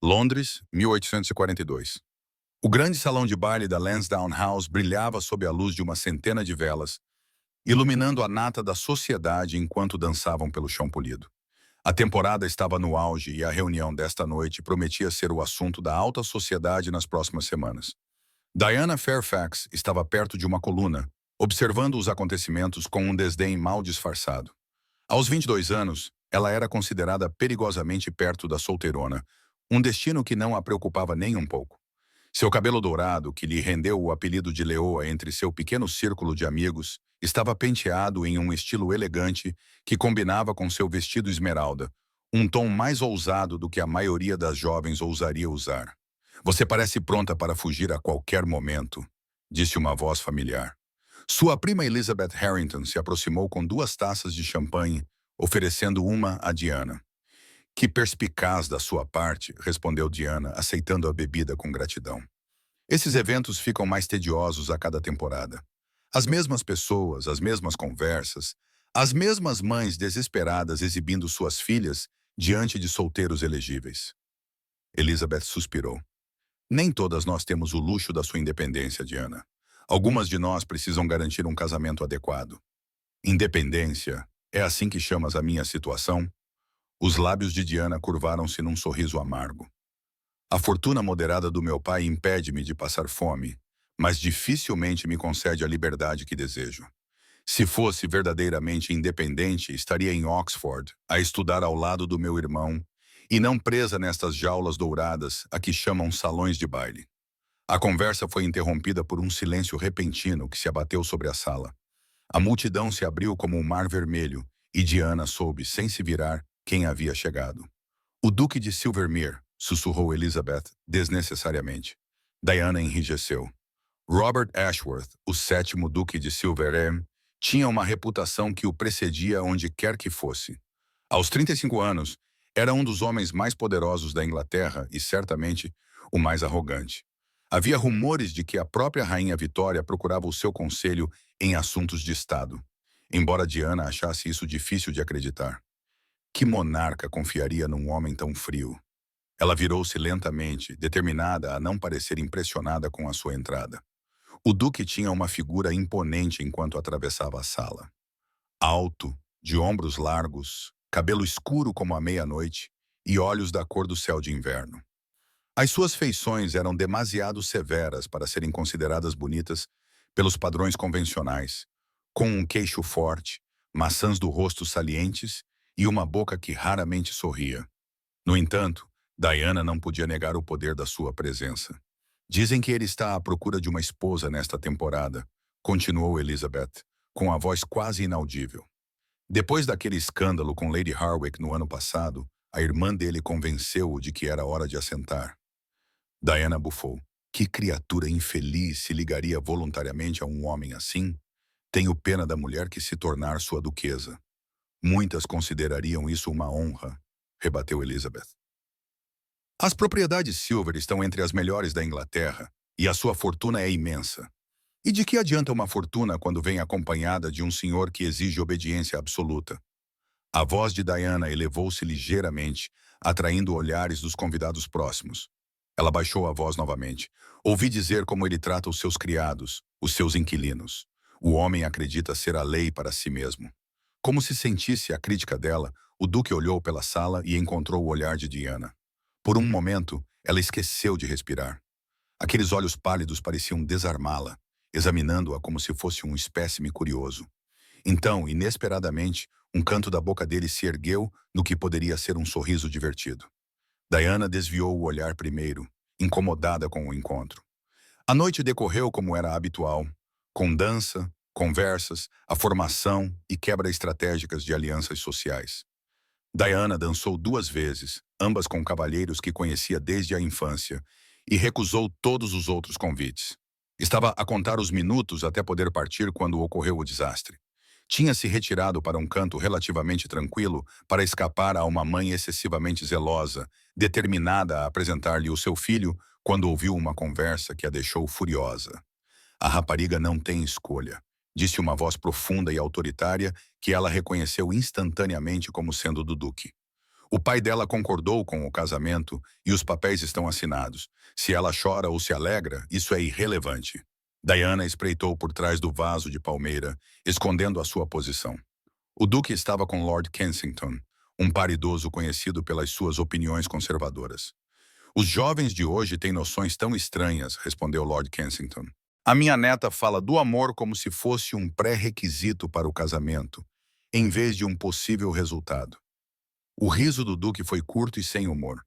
Londres, 1842. O grande salão de baile da Lansdowne House brilhava sob a luz de uma centena de velas, iluminando a nata da sociedade enquanto dançavam pelo chão polido. A temporada estava no auge e a reunião desta noite prometia ser o assunto da alta sociedade nas próximas semanas. Diana Fairfax estava perto de uma coluna, observando os acontecimentos com um desdém mal disfarçado. Aos 22 anos, ela era considerada perigosamente perto da solteirona, um destino que não a preocupava nem um pouco. Seu cabelo dourado, que lhe rendeu o apelido de leoa entre seu pequeno círculo de amigos, estava penteado em um estilo elegante que combinava com seu vestido esmeralda, um tom mais ousado do que a maioria das jovens ousaria usar. Você parece pronta para fugir a qualquer momento, disse uma voz familiar. Sua prima Elizabeth Harrington se aproximou com 2 taças de champanhe, oferecendo uma a Diana. Que perspicaz da sua parte, respondeu Diana, aceitando a bebida com gratidão. Esses eventos ficam mais tediosos a cada temporada. As mesmas pessoas, as mesmas conversas, as mesmas mães desesperadas exibindo suas filhas diante de solteiros elegíveis. Elizabeth suspirou. Nem todas nós temos o luxo da sua independência, Diana. Algumas de nós precisam garantir um casamento adequado. Independência, é assim que chamas a minha situação? Os lábios de Diana curvaram-se num sorriso amargo. A fortuna moderada do meu pai impede-me de passar fome, mas dificilmente me concede a liberdade que desejo. Se fosse verdadeiramente independente, estaria em Oxford, a estudar ao lado do meu irmão, e não presa nestas jaulas douradas a que chamam salões de baile. A conversa foi interrompida por um silêncio repentino que se abateu sobre a sala. A multidão se abriu como um mar vermelho, e Diana soube, sem se virar, quem havia chegado. O Duque de Silvermere, sussurrou Elizabeth, desnecessariamente. Diana enrijeceu. Robert Ashworth, o 7º Duque de Silvermere, tinha uma reputação que o precedia onde quer que fosse. Aos 35 anos, era um dos homens mais poderosos da Inglaterra e, certamente, o mais arrogante. Havia rumores de que a própria Rainha Vitória procurava o seu conselho em assuntos de Estado, embora Diana achasse isso difícil de acreditar. Que monarca confiaria num homem tão frio? Ela virou-se lentamente, determinada a não parecer impressionada com a sua entrada. O duque tinha uma figura imponente enquanto atravessava a sala. Alto, de ombros largos, cabelo escuro como a meia-noite e olhos da cor do céu de inverno. As suas feições eram demasiado severas para serem consideradas bonitas pelos padrões convencionais, com um queixo forte, maçãs do rosto salientes e uma boca que raramente sorria. No entanto, Diana não podia negar o poder da sua presença. Dizem que ele está à procura de uma esposa nesta temporada, continuou Elizabeth, com a voz quase inaudível. Depois daquele escândalo com Lady Harwick no ano passado, a irmã dele convenceu-o de que era hora de assentar. Diana bufou. Que criatura infeliz se ligaria voluntariamente a um homem assim? Tenho pena da mulher que se tornar sua duquesa. Muitas considerariam isso uma honra, rebateu Elizabeth. As propriedades Silver estão entre as melhores da Inglaterra, e a sua fortuna é imensa. E de que adianta uma fortuna quando vem acompanhada de um senhor que exige obediência absoluta? A voz de Diana elevou-se ligeiramente, atraindo olhares dos convidados próximos. Ela baixou a voz novamente. Ouvi dizer como ele trata os seus criados, os seus inquilinos. O homem acredita ser a lei para si mesmo. Como se sentisse a crítica dela, o duque olhou pela sala e encontrou o olhar de Diana. Por um momento, ela esqueceu de respirar. Aqueles olhos pálidos pareciam desarmá-la, examinando-a como se fosse um espécime curioso. Então, inesperadamente, um canto da boca dele se ergueu no que poderia ser um sorriso divertido. Diana desviou o olhar primeiro, incomodada com o encontro. A noite decorreu como era habitual, com dança, conversas, a formação e quebra estratégicas de alianças sociais. Diana dançou 2 vezes, ambas com cavalheiros que conhecia desde a infância, e recusou todos os outros convites. Estava a contar os minutos até poder partir quando ocorreu o desastre. Tinha se retirado para um canto relativamente tranquilo para escapar a uma mãe excessivamente zelosa, determinada a apresentar-lhe o seu filho quando ouviu uma conversa que a deixou furiosa. A rapariga não tem escolha, disse uma voz profunda e autoritária que ela reconheceu instantaneamente como sendo do duque. O pai dela concordou com o casamento e os papéis estão assinados. Se ela chora ou se alegra, isso é irrelevante. Diana espreitou por trás do vaso de palmeira, escondendo a sua posição. O duque estava com Lord Kensington, um par idoso conhecido pelas suas opiniões conservadoras. Os jovens de hoje têm noções tão estranhas, respondeu Lord Kensington. A minha neta fala do amor como se fosse um pré-requisito para o casamento, em vez de um possível resultado. O riso do duque foi curto e sem humor.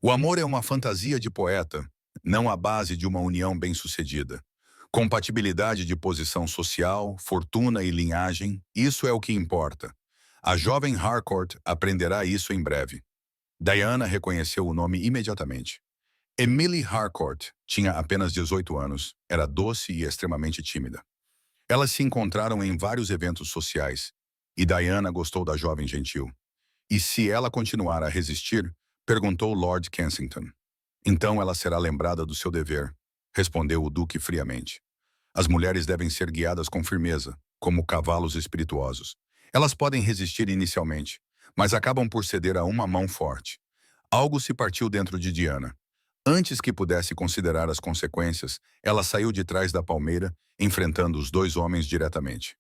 O amor é uma fantasia de poeta, não a base de uma união bem-sucedida. Compatibilidade de posição social, fortuna e linhagem, isso é o que importa. A jovem Harcourt aprenderá isso em breve. Diana reconheceu o nome imediatamente. Emily Harcourt tinha apenas 18 anos, era doce e extremamente tímida. Elas se encontraram em vários eventos sociais, e Diana gostou da jovem gentil. E se ela continuar a resistir, perguntou Lord Kensington. Então ela será lembrada do seu dever, respondeu o duque friamente. As mulheres devem ser guiadas com firmeza, como cavalos espirituosos. Elas podem resistir inicialmente, mas acabam por ceder a uma mão forte. Algo se partiu dentro de Diana. Antes que pudesse considerar as consequências, ela saiu de trás da palmeira, enfrentando os dois homens diretamente.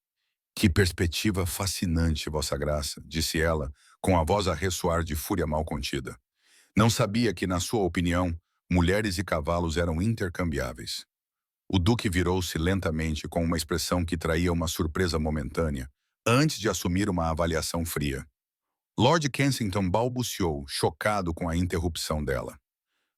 Que perspectiva fascinante, Vossa Graça, disse ela, com a voz a ressoar de fúria mal contida. Não sabia que, na sua opinião, mulheres e cavalos eram intercambiáveis. O duque virou-se lentamente com uma expressão que traía uma surpresa momentânea, antes de assumir uma avaliação fria. Lord Kensington balbuciou, chocado com a interrupção dela.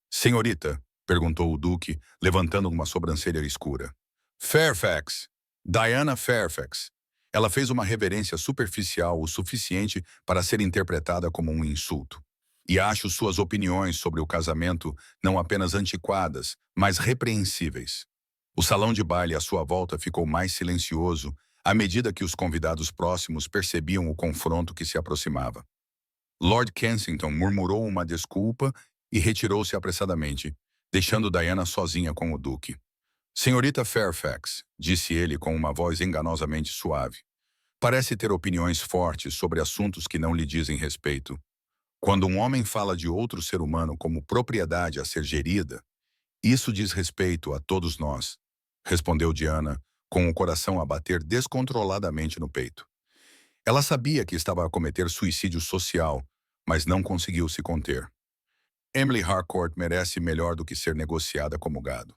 Senhorita, perguntou o duque, levantando uma sobrancelha escura. Fairfax. Diana Fairfax. Ela fez uma reverência superficial o suficiente para ser interpretada como um insulto. E acho suas opiniões sobre o casamento não apenas antiquadas, mas repreensíveis. O salão de baile à sua volta ficou mais silencioso à medida que os convidados próximos percebiam o confronto que se aproximava. Lord Kensington murmurou uma desculpa e retirou-se apressadamente, deixando Diana sozinha com o duque. Senhorita Fairfax, disse ele com uma voz enganosamente suave, parece ter opiniões fortes sobre assuntos que não lhe dizem respeito. Quando um homem fala de outro ser humano como propriedade a ser gerida, isso diz respeito a todos nós, respondeu Diana, com o coração a bater descontroladamente no peito. Ela sabia que estava a cometer suicídio social, mas não conseguiu se conter. Emily Harcourt merece melhor do que ser negociada como gado.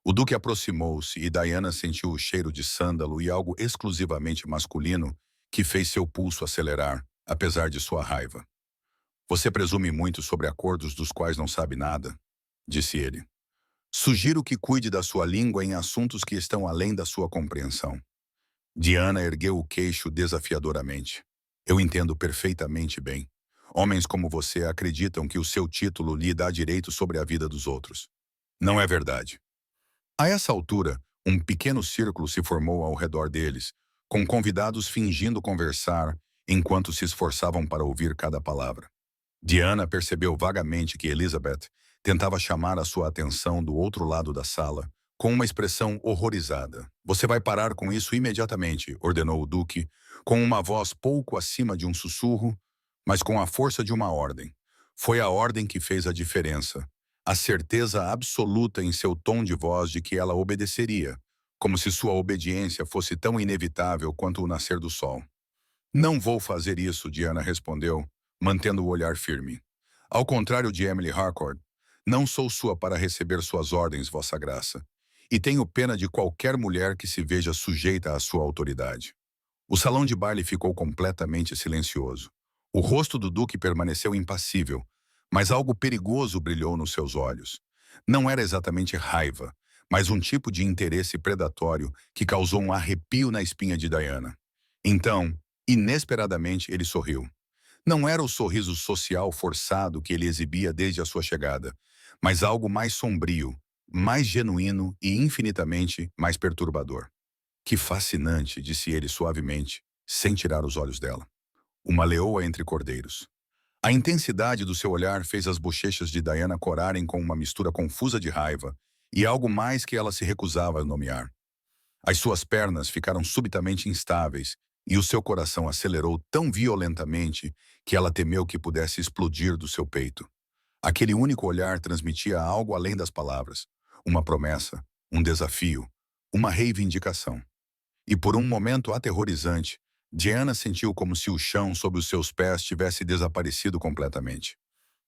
O duque aproximou-se e Diana sentiu o cheiro de sândalo e algo exclusivamente masculino que fez seu pulso acelerar, apesar de sua raiva. Você presume muito sobre acordos dos quais não sabe nada, disse ele. Sugiro que cuide da sua língua em assuntos que estão além da sua compreensão. Diana ergueu o queixo desafiadoramente. Eu entendo perfeitamente bem. Homens como você acreditam que o seu título lhe dá direito sobre a vida dos outros. Não é verdade. A essa altura, um pequeno círculo se formou ao redor deles, com convidados fingindo conversar enquanto se esforçavam para ouvir cada palavra. Diana percebeu vagamente que Elizabeth tentava chamar a sua atenção do outro lado da sala, com uma expressão horrorizada. Você vai parar com isso imediatamente, ordenou o duque, com uma voz pouco acima de um sussurro, mas com a força de uma ordem. Foi a ordem que fez a diferença. A certeza absoluta em seu tom de voz de que ela obedeceria, como se sua obediência fosse tão inevitável quanto o nascer do sol. Não vou fazer isso, Diana respondeu, mantendo o olhar firme. Ao contrário de Emily Harcourt, não sou sua para receber suas ordens, Vossa Graça, e tenho pena de qualquer mulher que se veja sujeita à sua autoridade. O salão de baile ficou completamente silencioso. O rosto do duque permaneceu impassível, mas algo perigoso brilhou nos seus olhos. Não era exatamente raiva, mas um tipo de interesse predatório que causou um arrepio na espinha de Diana. Então, inesperadamente, ele sorriu. Não era o sorriso social forçado que ele exibia desde a sua chegada, mas algo mais sombrio, mais genuíno e infinitamente mais perturbador. Que fascinante, disse ele suavemente, sem tirar os olhos dela. Uma leoa entre cordeiros. A intensidade do seu olhar fez as bochechas de Diana corarem com uma mistura confusa de raiva e algo mais que ela se recusava a nomear. As suas pernas ficaram subitamente instáveis e o seu coração acelerou tão violentamente que ela temeu que pudesse explodir do seu peito. Aquele único olhar transmitia algo além das palavras, uma promessa, um desafio, uma reivindicação. E por um momento aterrorizante, Diana sentiu como se o chão sob os seus pés tivesse desaparecido completamente.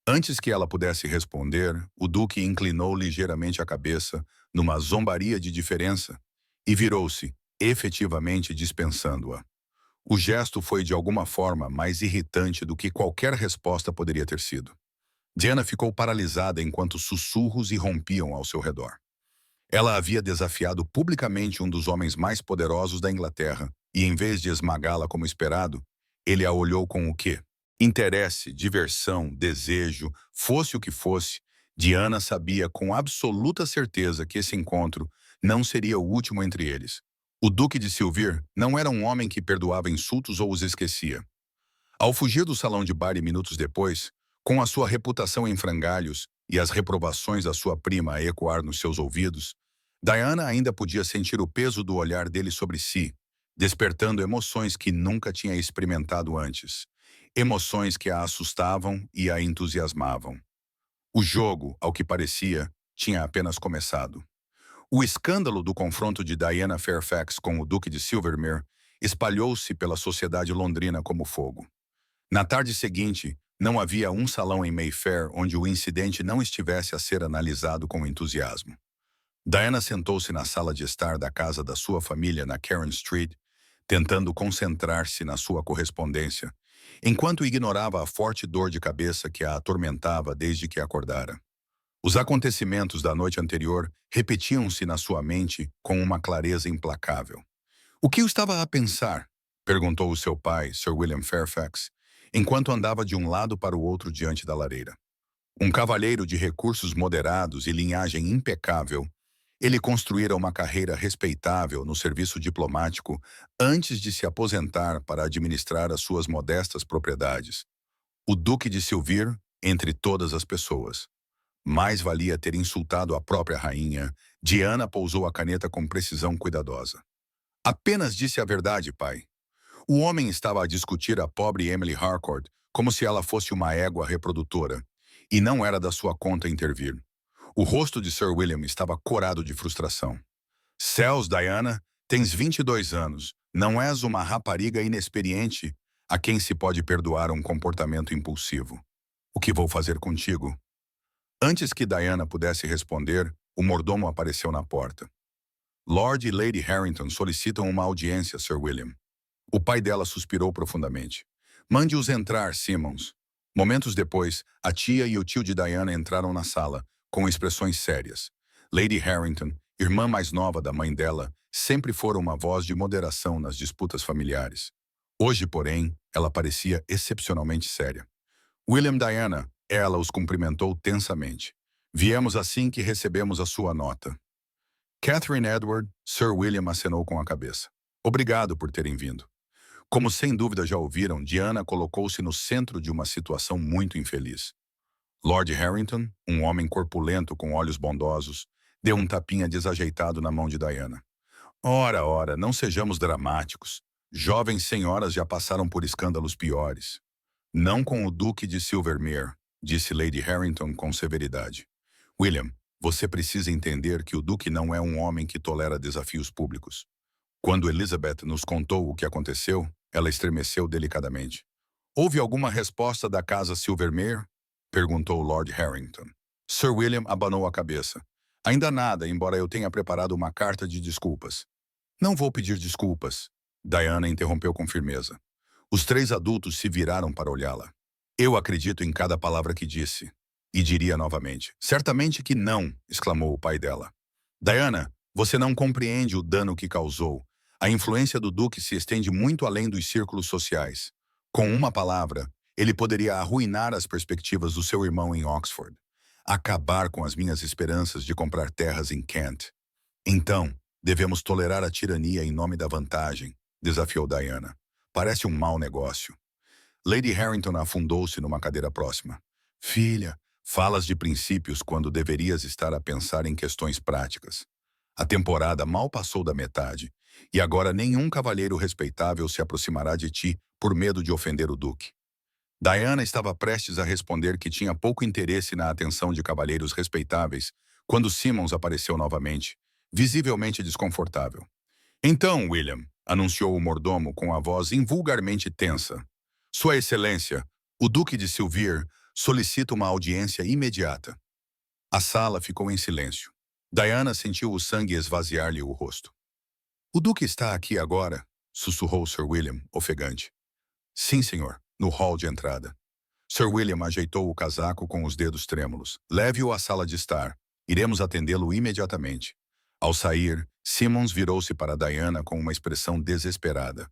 Antes que ela pudesse responder, o Duque inclinou ligeiramente a cabeça, numa zombaria de diferença, e virou-se, efetivamente dispensando-a. O gesto foi de alguma forma mais irritante do que qualquer resposta poderia ter sido. Diana ficou paralisada enquanto sussurros irrompiam ao seu redor. Ela havia desafiado publicamente um dos homens mais poderosos da Inglaterra, e em vez de esmagá-la como esperado, ele a olhou com o quê? Interesse, diversão, desejo, fosse o que fosse, Diana sabia com absoluta certeza que esse encontro não seria o último entre eles. O Duque de Silvir não era um homem que perdoava insultos ou os esquecia. Ao fugir do salão de bar minutos depois, com a sua reputação em frangalhos e as reprovações da sua prima a ecoar nos seus ouvidos, Diana ainda podia sentir o peso do olhar dele sobre si, despertando emoções que nunca tinha experimentado antes. Emoções que a assustavam e a entusiasmavam. O jogo, ao que parecia, tinha apenas começado. O escândalo do confronto de Diana Fairfax com o Duque de Silvermere espalhou-se pela sociedade londrina como fogo. Na tarde seguinte, não havia um salão em Mayfair onde o incidente não estivesse a ser analisado com entusiasmo. Diana sentou-se na sala de estar da casa da sua família na Karen Street, tentando concentrar-se na sua correspondência, enquanto ignorava a forte dor de cabeça que a atormentava desde que acordara. Os acontecimentos da noite anterior repetiam-se na sua mente com uma clareza implacável. "O que eu estava a pensar?" perguntou o seu pai, Sir William Fairfax, enquanto andava de um lado para o outro diante da lareira. Um cavalheiro de recursos moderados e linhagem impecável, ele construíra uma carreira respeitável no serviço diplomático antes de se aposentar para administrar as suas modestas propriedades. O Duque de Silvir, entre todas as pessoas. Mais valia ter insultado a própria rainha. Diana pousou a caneta com precisão cuidadosa. "Apenas disse a verdade, pai." O homem estava a discutir a pobre Emily Harcourt como se ela fosse uma égua reprodutora, e não era da sua conta intervir. O rosto de Sir William estava corado de frustração. "Céus, Diana, tens 22 anos. Não és uma rapariga inexperiente a quem se pode perdoar um comportamento impulsivo. O que vou fazer contigo?" Antes que Diana pudesse responder, o mordomo apareceu na porta. "Lord e Lady Harrington solicitam uma audiência, Sir William." O pai dela suspirou profundamente. "Mande-os entrar, Simmons." Momentos depois, a tia e o tio de Diana entraram na sala, com expressões sérias. Lady Harrington, irmã mais nova da mãe dela, sempre fora uma voz de moderação nas disputas familiares. Hoje, porém, ela parecia excepcionalmente séria. "William, Diana." Ela os cumprimentou tensamente. "Viemos assim que recebemos a sua nota." Catherine Edward, Sir William acenou com a cabeça. "Obrigado por terem vindo." Como sem dúvida já ouviram, Diana colocou-se no centro de uma situação muito infeliz. Lord Harrington, um homem corpulento com olhos bondosos, deu um tapinha desajeitado na mão de Diana. "Ora, ora, não sejamos dramáticos. Jovens senhoras já passaram por escândalos piores." "Não com o Duque de Silvermere", disse Lady Harrington com severidade. "William, você precisa entender que o Duque não é um homem que tolera desafios públicos." Quando Elizabeth nos contou o que aconteceu, ela estremeceu delicadamente. "Houve alguma resposta da casa Silvermere?" perguntou Lord Harrington. Sir William abanou a cabeça. "Ainda nada, embora eu tenha preparado uma carta de desculpas." "Não vou pedir desculpas." Diana interrompeu com firmeza. Os três adultos se viraram para olhá-la. "Eu acredito em cada palavra que disse." E diria novamente. "Certamente que não", exclamou o pai dela. "Diana, você não compreende o dano que causou. A influência do Duque se estende muito além dos círculos sociais. Com uma palavra, ele poderia arruinar as perspectivas do seu irmão em Oxford. Acabar com as minhas esperanças de comprar terras em Kent. Então, devemos tolerar a tirania em nome da vantagem", desafiou Diana. "Parece um mau negócio." Lady Harrington afundou-se numa cadeira próxima. "Filha, falas de princípios quando deverias estar a pensar em questões práticas." A temporada mal passou da metade, e agora nenhum cavalheiro respeitável se aproximará de ti por medo de ofender o duque. Diana estava prestes a responder que tinha pouco interesse na atenção de cavalheiros respeitáveis quando Simmons apareceu novamente, visivelmente desconfortável. Então, William, anunciou o mordomo com a voz invulgarmente tensa. Sua Excelência, o Duque de Silvir solicita uma audiência imediata. A sala ficou em silêncio. Diana sentiu o sangue esvaziar-lhe o rosto. O Duque está aqui agora, sussurrou Sir William, ofegante. Sim, senhor, no hall de entrada. Sir William ajeitou o casaco com os dedos trêmulos. Leve-o à sala de estar. Iremos atendê-lo imediatamente. Ao sair, Simmons virou-se para Diana com uma expressão desesperada.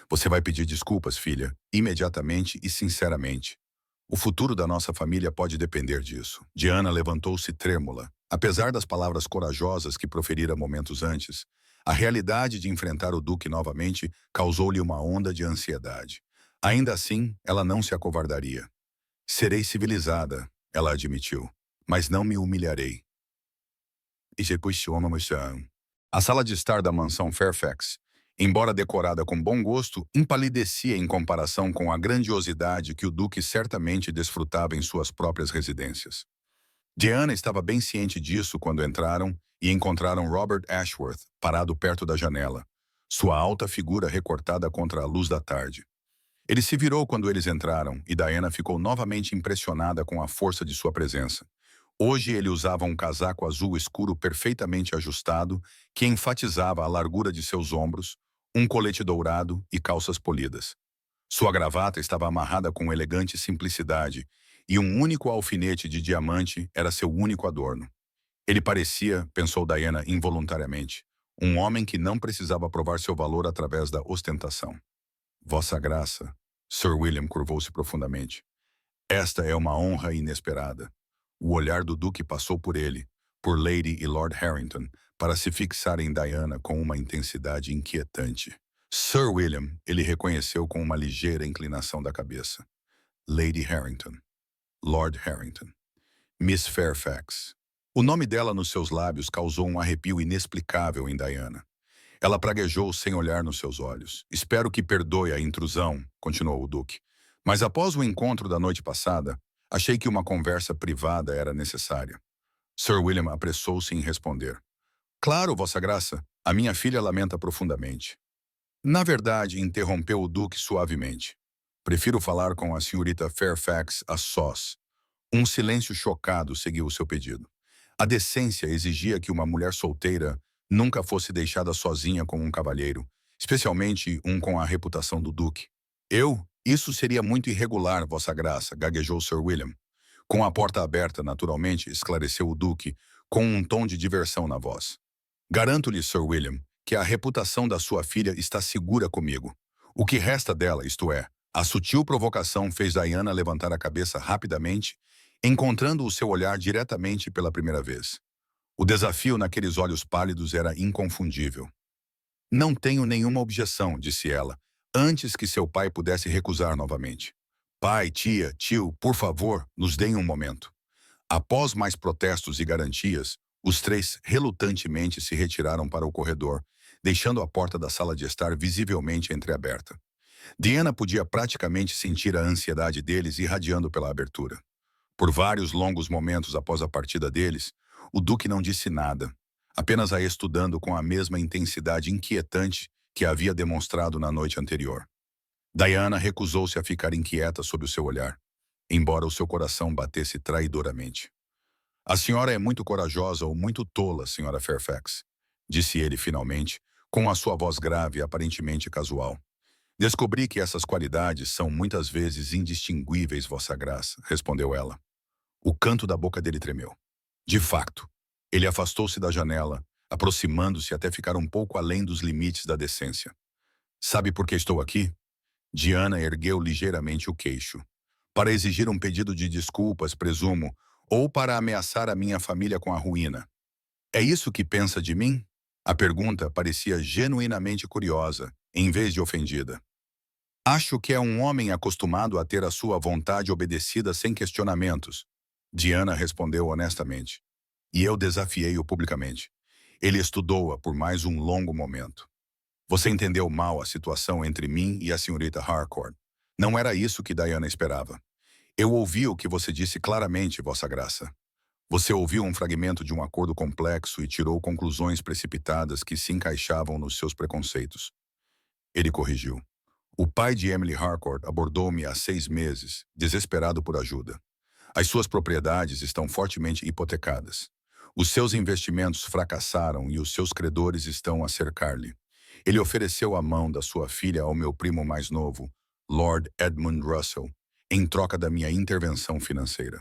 Você vai pedir desculpas, filha, imediatamente e sinceramente. O futuro da nossa família pode depender disso. Diana levantou-se trêmula. Apesar das palavras corajosas que proferira momentos antes, a realidade de enfrentar o Duque novamente causou-lhe uma onda de ansiedade. Ainda assim, ela não se acovardaria. Serei civilizada, ela admitiu, mas não me humilharei. A sala de estar da mansão Fairfax, embora decorada com bom gosto, empalidecia em comparação com a grandiosidade que o Duque certamente desfrutava em suas próprias residências. Diana estava bem ciente disso quando entraram e encontraram Robert Ashworth parado perto da janela, sua alta figura recortada contra a luz da tarde. Ele se virou quando eles entraram e Diana ficou novamente impressionada com a força de sua presença. Hoje ele usava um casaco azul escuro perfeitamente ajustado que enfatizava a largura de seus ombros, um colete dourado e calças polidas. Sua gravata estava amarrada com elegante simplicidade e um único alfinete de diamante era seu único adorno. Ele parecia, pensou Diana involuntariamente, um homem que não precisava provar seu valor através da ostentação. Vossa Graça, Sir William curvou-se profundamente. Esta é uma honra inesperada. O olhar do Duque passou por ele, por Lady e Lord Harrington, para se fixar em Diana com uma intensidade inquietante. Sir William, ele reconheceu com uma ligeira inclinação da cabeça. Lady Harrington. Lord Harrington. Miss Fairfax. O nome dela nos seus lábios causou um arrepio inexplicável em Diana. Ela praguejou sem olhar nos seus olhos. Espero que perdoe a intrusão, continuou o Duque. Mas após o encontro da noite passada, achei que uma conversa privada era necessária. Sir William apressou-se em responder. Claro, Vossa Graça, a minha filha lamenta profundamente. Na verdade, interrompeu o Duque suavemente. Prefiro falar com a senhorita Fairfax a sós. Um silêncio chocado seguiu o seu pedido. A decência exigia que uma mulher solteira nunca fosse deixada sozinha com um cavalheiro, especialmente um com a reputação do Duque. Isso seria muito irregular, Vossa Graça, gaguejou Sir William. Com a porta aberta, naturalmente, esclareceu o Duque, com um tom de diversão na voz. Garanto-lhe, Sir William, que a reputação da sua filha está segura comigo. O que resta dela, isto é, a sutil provocação fez Diana levantar a cabeça rapidamente, encontrando o seu olhar diretamente pela primeira vez. O desafio naqueles olhos pálidos era inconfundível. Não tenho nenhuma objeção, disse ela, antes que seu pai pudesse recusar novamente. Pai, tia, tio, por favor, nos deem um momento. Após mais protestos e garantias, os três relutantemente se retiraram para o corredor, deixando a porta da sala de estar visivelmente entreaberta. Diana podia praticamente sentir a ansiedade deles irradiando pela abertura. Por vários longos momentos após a partida deles, o Duque não disse nada, apenas a estudando com a mesma intensidade inquietante que havia demonstrado na noite anterior. Diana recusou-se a ficar inquieta sob o seu olhar, embora o seu coração batesse traidoramente. A senhora é muito corajosa ou muito tola, senhora Fairfax, disse ele finalmente, com a sua voz grave e aparentemente casual. Descobri que essas qualidades são muitas vezes indistinguíveis, Vossa Graça, respondeu ela. O canto da boca dele tremeu. De facto, ele afastou-se da janela, aproximando-se até ficar um pouco além dos limites da decência. Sabe por que estou aqui? Diana ergueu ligeiramente o queixo. Para exigir um pedido de desculpas, presumo, ou para ameaçar a minha família com a ruína. É isso que pensa de mim? A pergunta parecia genuinamente curiosa, em vez de ofendida. Acho que é um homem acostumado a ter a sua vontade obedecida sem questionamentos. Diana respondeu honestamente. E eu desafiei-o publicamente. Ele estudou-a por mais um longo momento. Você entendeu mal a situação entre mim e a senhorita Harcourt. Não era isso que Diana esperava. Eu ouvi o que você disse claramente, Vossa Graça. Você ouviu um fragmento de um acordo complexo e tirou conclusões precipitadas que se encaixavam nos seus preconceitos. Ele corrigiu. O pai de Emily Harcourt abordou-me há 6 meses, desesperado por ajuda. As suas propriedades estão fortemente hipotecadas. Os seus investimentos fracassaram e os seus credores estão a cercar-lhe. Ele ofereceu a mão da sua filha ao meu primo mais novo, Lord Edmund Russell, em troca da minha intervenção financeira.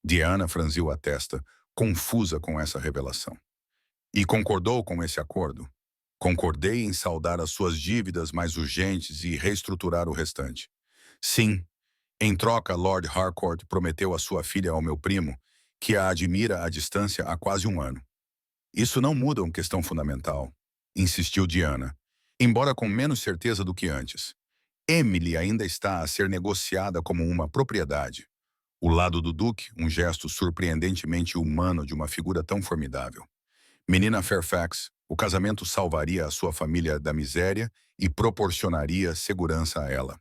Diana franziu a testa, confusa com essa revelação. E concordou com esse acordo? Concordei em saldar as suas dívidas mais urgentes e reestruturar o restante. Sim, em troca, Lord Harcourt prometeu a sua filha ao meu primo, que a admira à distância há quase um ano. Isso não muda uma questão fundamental, insistiu Diana, embora com menos certeza do que antes. Emily ainda está a ser negociada como uma propriedade. O lado do Duque, um gesto surpreendentemente humano de uma figura tão formidável. Menina Fairfax, o casamento salvaria a sua família da miséria e proporcionaria segurança a ela.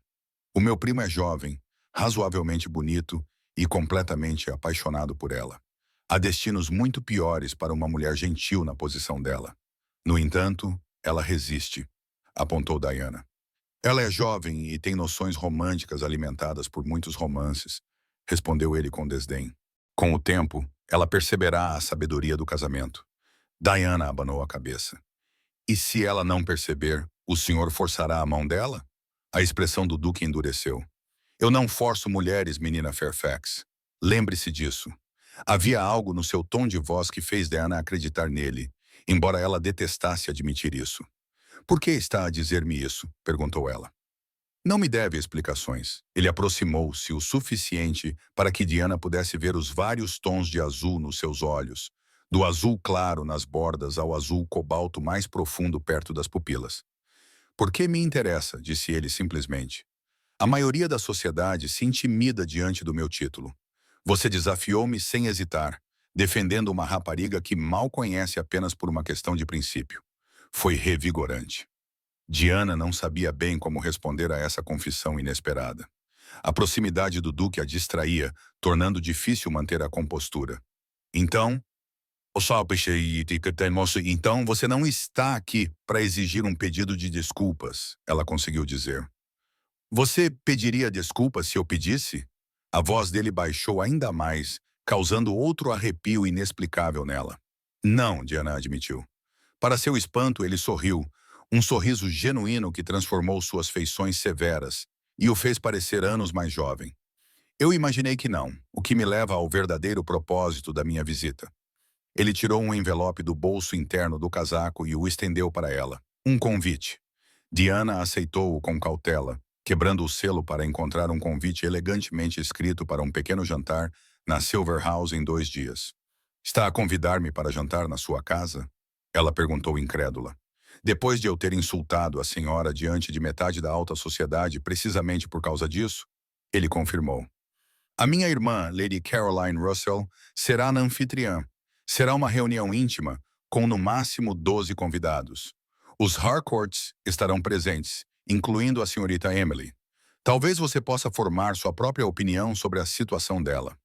O meu primo é jovem, razoavelmente bonito e completamente apaixonado por ela. Há destinos muito piores para uma mulher gentil na posição dela. No entanto, ela resiste, apontou Diana. Ela é jovem e tem noções românticas alimentadas por muitos romances, respondeu ele com desdém. Com o tempo, ela perceberá a sabedoria do casamento. Diana abanou a cabeça. E se ela não perceber, o senhor forçará a mão dela? A expressão do Duque endureceu. Eu não forço mulheres, menina Fairfax. Lembre-se disso. Havia algo no seu tom de voz que fez Diana acreditar nele, embora ela detestasse admitir isso. Por que está a dizer-me isso? Perguntou ela. Não me deve explicações. Ele aproximou-se o suficiente para que Diana pudesse ver os vários tons de azul nos seus olhos, do azul claro nas bordas ao azul cobalto mais profundo perto das pupilas. Por que me interessa? Disse ele simplesmente. A maioria da sociedade se intimida diante do meu título. Você desafiou-me sem hesitar, defendendo uma rapariga que mal conhece apenas por uma questão de princípio. Foi revigorante. Diana não sabia bem como responder a essa confissão inesperada. A proximidade do Duque a distraía, tornando difícil manter a compostura. Então, então você não está aqui para exigir um pedido de desculpas, ela conseguiu dizer. Você pediria desculpas se eu pedisse? A voz dele baixou ainda mais, causando outro arrepio inexplicável nela. Não, Diana admitiu. Para seu espanto, ele sorriu, um sorriso genuíno que transformou suas feições severas e o fez parecer anos mais jovem. Eu imaginei que não, o que me leva ao verdadeiro propósito da minha visita. Ele tirou um envelope do bolso interno do casaco e o estendeu para ela. Um convite. Diana aceitou-o com cautela, quebrando o selo para encontrar um convite elegantemente escrito para um pequeno jantar na Silver House em 2 dias. Está a convidar-me para jantar na sua casa? Ela perguntou incrédula. Depois de eu ter insultado a senhora diante de metade da alta sociedade precisamente por causa disso? Ele confirmou. A minha irmã, Lady Caroline Russell, será na anfitriã. Será uma reunião íntima, com no máximo 12 convidados. Os Harcourts estarão presentes, incluindo a senhorita Emily. Talvez você possa formar sua própria opinião sobre a situação dela.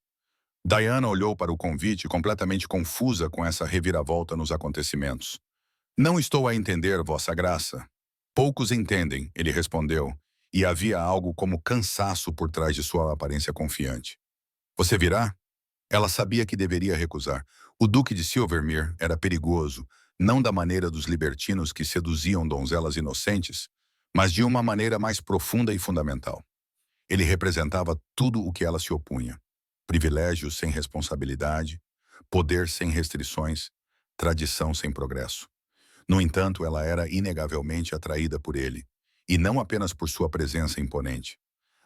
Diana olhou para o convite completamente confusa com essa reviravolta nos acontecimentos. Não estou a entender, Vossa Graça. Poucos entendem, ele respondeu, e havia algo como cansaço por trás de sua aparência confiante. Você virá? Ela sabia que deveria recusar. O Duque de Silvermere era perigoso, não da maneira dos libertinos que seduziam donzelas inocentes, mas de uma maneira mais profunda e fundamental. Ele representava tudo o que ela se opunha. Privilégios sem responsabilidade, poder sem restrições, tradição sem progresso. No entanto, ela era inegavelmente atraída por ele, e não apenas por sua presença imponente.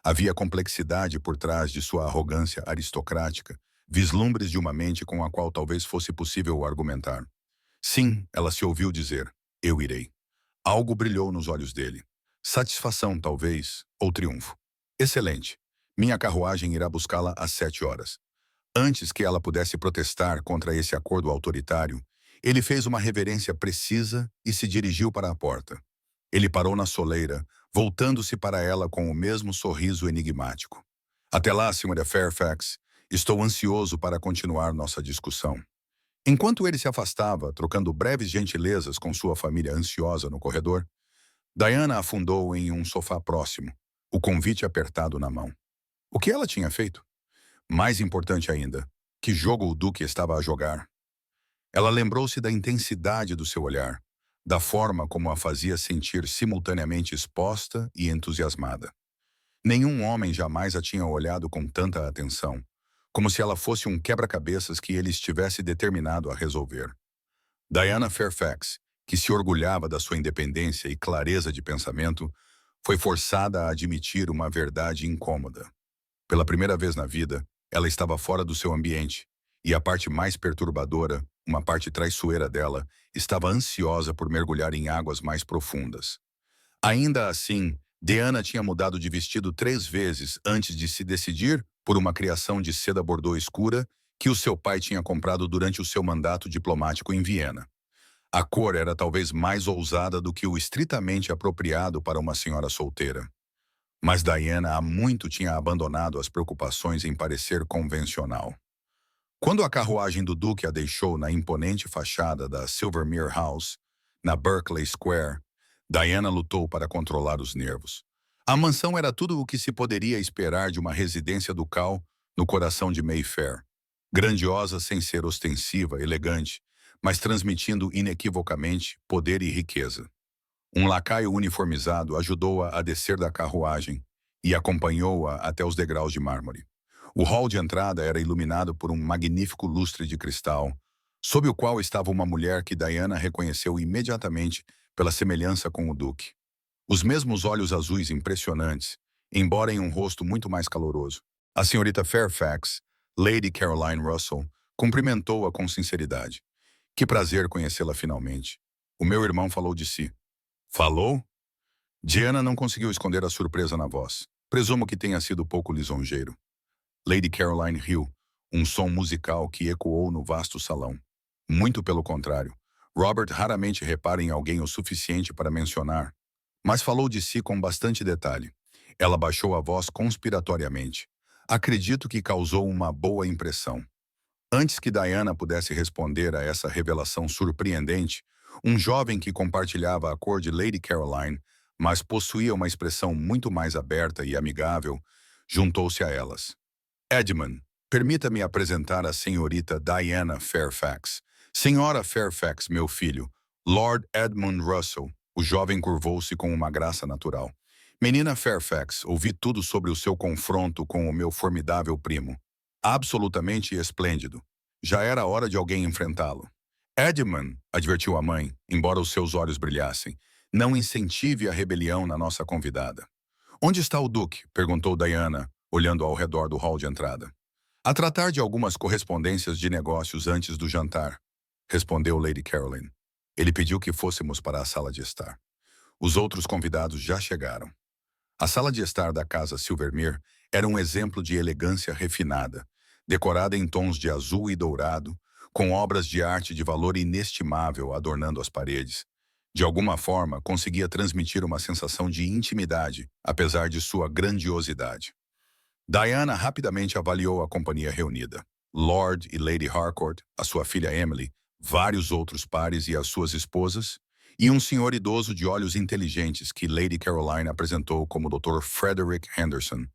Havia complexidade por trás de sua arrogância aristocrática, vislumbres de uma mente com a qual talvez fosse possível argumentar. Sim, ela se ouviu dizer, eu irei. Algo brilhou nos olhos dele. Satisfação, talvez, ou triunfo. Excelente. Minha carruagem irá buscá-la às 7 horas. Antes que ela pudesse protestar contra esse acordo autoritário, Ele fez uma reverência precisa e se dirigiu para a porta. Ele parou na soleira, voltando-se para ela com o mesmo sorriso enigmático. Até lá, Sra. Fairfax, estou ansioso para continuar nossa discussão. Enquanto ele se afastava, trocando breves gentilezas com sua família ansiosa no corredor, Diana afundou em um sofá próximo, o convite apertado na mão. O que ela tinha feito? Mais importante ainda, que jogo o Duque estava a jogar? Ela lembrou-se da intensidade do seu olhar, da forma como a fazia sentir simultaneamente exposta e entusiasmada. Nenhum homem jamais a tinha olhado com tanta atenção, como se ela fosse um quebra-cabeças que ele estivesse determinado a resolver. Diana Fairfax, que se orgulhava da sua independência e clareza de pensamento, foi forçada a admitir uma verdade incômoda. Pela primeira vez na vida, ela estava fora do seu ambiente, e a parte mais perturbadora, uma parte traiçoeira dela, estava ansiosa por mergulhar em águas mais profundas. Ainda assim, Diana tinha mudado de vestido 3 vezes antes de se decidir por uma criação de seda bordô escura que o seu pai tinha comprado durante o seu mandato diplomático em Viena. A cor era talvez mais ousada do que o estritamente apropriado para uma senhora solteira. Mas Diana há muito tinha abandonado as preocupações em parecer convencional. Quando a carruagem do Duque a deixou na imponente fachada da Silvermere House, na Berkeley Square, Diana lutou para controlar os nervos. A mansão era tudo o que se poderia esperar de uma residência ducal no coração de Mayfair. Grandiosa sem ser ostensiva, elegante, mas transmitindo inequivocamente poder e riqueza. Um lacaio uniformizado ajudou-a a descer da carruagem e acompanhou-a até os degraus de mármore. O hall de entrada era iluminado por um magnífico lustre de cristal, sob o qual estava uma mulher que Diana reconheceu imediatamente pela semelhança com o Duque. Os mesmos olhos azuis impressionantes, embora em um rosto muito mais caloroso. A senhorita Fairfax, Lady Caroline Russell, cumprimentou-a com sinceridade. Que prazer conhecê-la finalmente. O meu irmão falou de si. Falou? Diana não conseguiu esconder a surpresa na voz. Presumo que tenha sido pouco lisonjeiro. Lady Caroline riu, um som musical que ecoou no vasto salão. Muito pelo contrário. Robert raramente repara em alguém o suficiente para mencionar, mas falou de si com bastante detalhe. Ela baixou a voz conspiratoriamente. Acredito que causou uma boa impressão. Antes que Diana pudesse responder a essa revelação surpreendente, um jovem que compartilhava a cor de Lady Caroline, mas possuía uma expressão muito mais aberta e amigável, juntou-se a elas. Edmund, permita-me apresentar a senhorita Diana Fairfax. Senhora Fairfax, meu filho, Lord Edmund Russell. O jovem curvou-se com uma graça natural. Menina Fairfax, ouvi tudo sobre o seu confronto com o meu formidável primo. Absolutamente esplêndido. Já era hora de alguém enfrentá-lo. Edmund, advertiu a mãe, embora os seus olhos brilhassem, não incentive a rebelião na nossa convidada. Onde está o Duque? Perguntou Diana, olhando ao redor do hall de entrada. A tratar de algumas correspondências de negócios antes do jantar, respondeu Lady Caroline. Ele pediu que fôssemos para a sala de estar. Os outros convidados já chegaram. A sala de estar da casa Silvermere era um exemplo de elegância refinada, decorada em tons de azul e dourado, com obras de arte de valor inestimável adornando as paredes. De alguma forma, conseguia transmitir uma sensação de intimidade, apesar de sua grandiosidade. Diana rapidamente avaliou a companhia reunida. Lord e Lady Harcourt, a sua filha Emily, vários outros pares e as suas esposas, e um senhor idoso de olhos inteligentes que Lady Caroline apresentou como Dr. Frederick Henderson,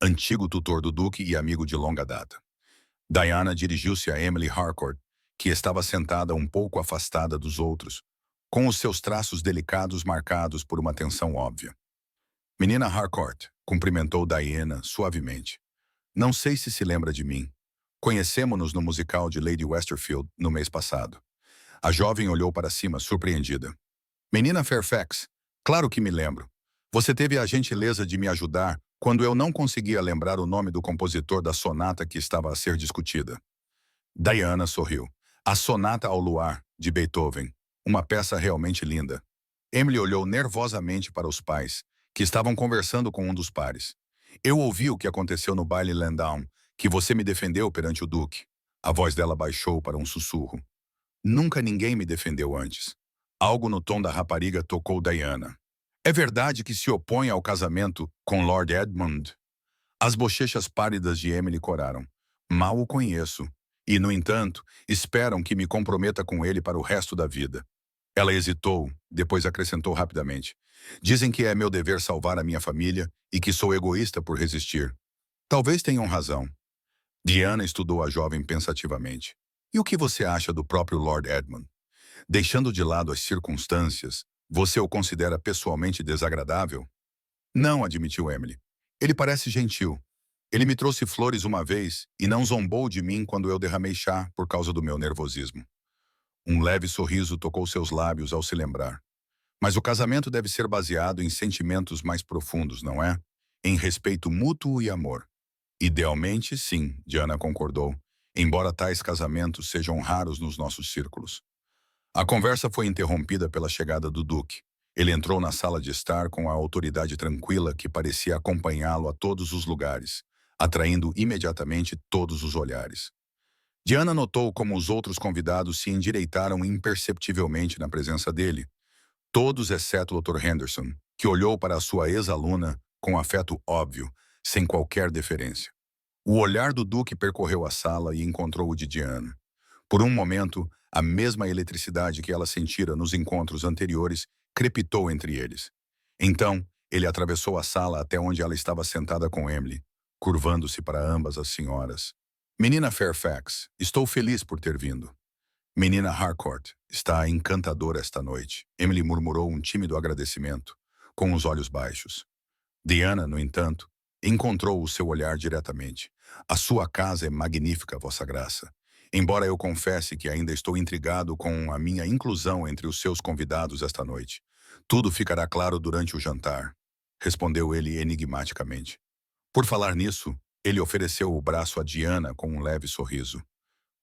antigo tutor do Duque e amigo de longa data. Diana dirigiu-se a Emily Harcourt, que estava sentada um pouco afastada dos outros, com os seus traços delicados marcados por uma tensão óbvia. Menina Harcourt, cumprimentou Diana suavemente. Não sei se lembra de mim. Conhecemo-nos no musical de Lady Westerfield no mês passado. A jovem olhou para cima, surpreendida. Menina Fairfax, claro que me lembro. Você teve a gentileza de me ajudar quando eu não conseguia lembrar o nome do compositor da sonata que estava a ser discutida. Diana sorriu. A Sonata ao Luar, de Beethoven. Uma peça realmente linda. Emily olhou nervosamente para os pais, que estavam conversando com um dos pares. Eu ouvi o que aconteceu no baile Landau, que você me defendeu perante o Duque. A voz dela baixou para um sussurro. Nunca ninguém me defendeu antes. Algo no tom da rapariga tocou Diana. É verdade que se opõe ao casamento com Lord Edmund? As bochechas pálidas de Emily coraram. Mal o conheço. E, no entanto, esperam que me comprometa com ele para o resto da vida. Ela hesitou, depois acrescentou rapidamente. Dizem que é meu dever salvar a minha família e que sou egoísta por resistir. Talvez tenham razão. Diana estudou a jovem pensativamente. E o que você acha do próprio Lord Edmund? Deixando de lado as circunstâncias, você o considera pessoalmente desagradável? Não, admitiu Emily. Ele parece gentil. Ele me trouxe flores uma vez e não zombou de mim quando eu derramei chá por causa do meu nervosismo. Um leve sorriso tocou seus lábios ao se lembrar. Mas o casamento deve ser baseado em sentimentos mais profundos, não é? Em respeito mútuo e amor. Idealmente, sim, Diana concordou, embora tais casamentos sejam raros nos nossos círculos. A conversa foi interrompida pela chegada do Duque. Ele entrou na sala de estar com a autoridade tranquila que parecia acompanhá-lo a todos os lugares, atraindo imediatamente todos os olhares. Diana notou como os outros convidados se endireitaram imperceptivelmente na presença dele, todos exceto o Dr. Henderson, que olhou para a sua ex-aluna com afeto óbvio, sem qualquer deferência. O olhar do Duque percorreu a sala e encontrou o de Diana. Por um momento, a mesma eletricidade que ela sentira nos encontros anteriores crepitou entre eles. Então, ele atravessou a sala até onde ela estava sentada com Emily, curvando-se para ambas as senhoras. Menina Fairfax, estou feliz por ter vindo. Menina Harcourt, está encantadora esta noite. Emily murmurou um tímido agradecimento, com os olhos baixos. Diana, no entanto, encontrou o seu olhar diretamente. A sua casa é magnífica, Vossa Graça. Embora eu confesse que ainda estou intrigado com a minha inclusão entre os seus convidados esta noite. Tudo ficará claro durante o jantar, respondeu ele enigmaticamente. Por falar nisso, ele ofereceu o braço a Diana com um leve sorriso.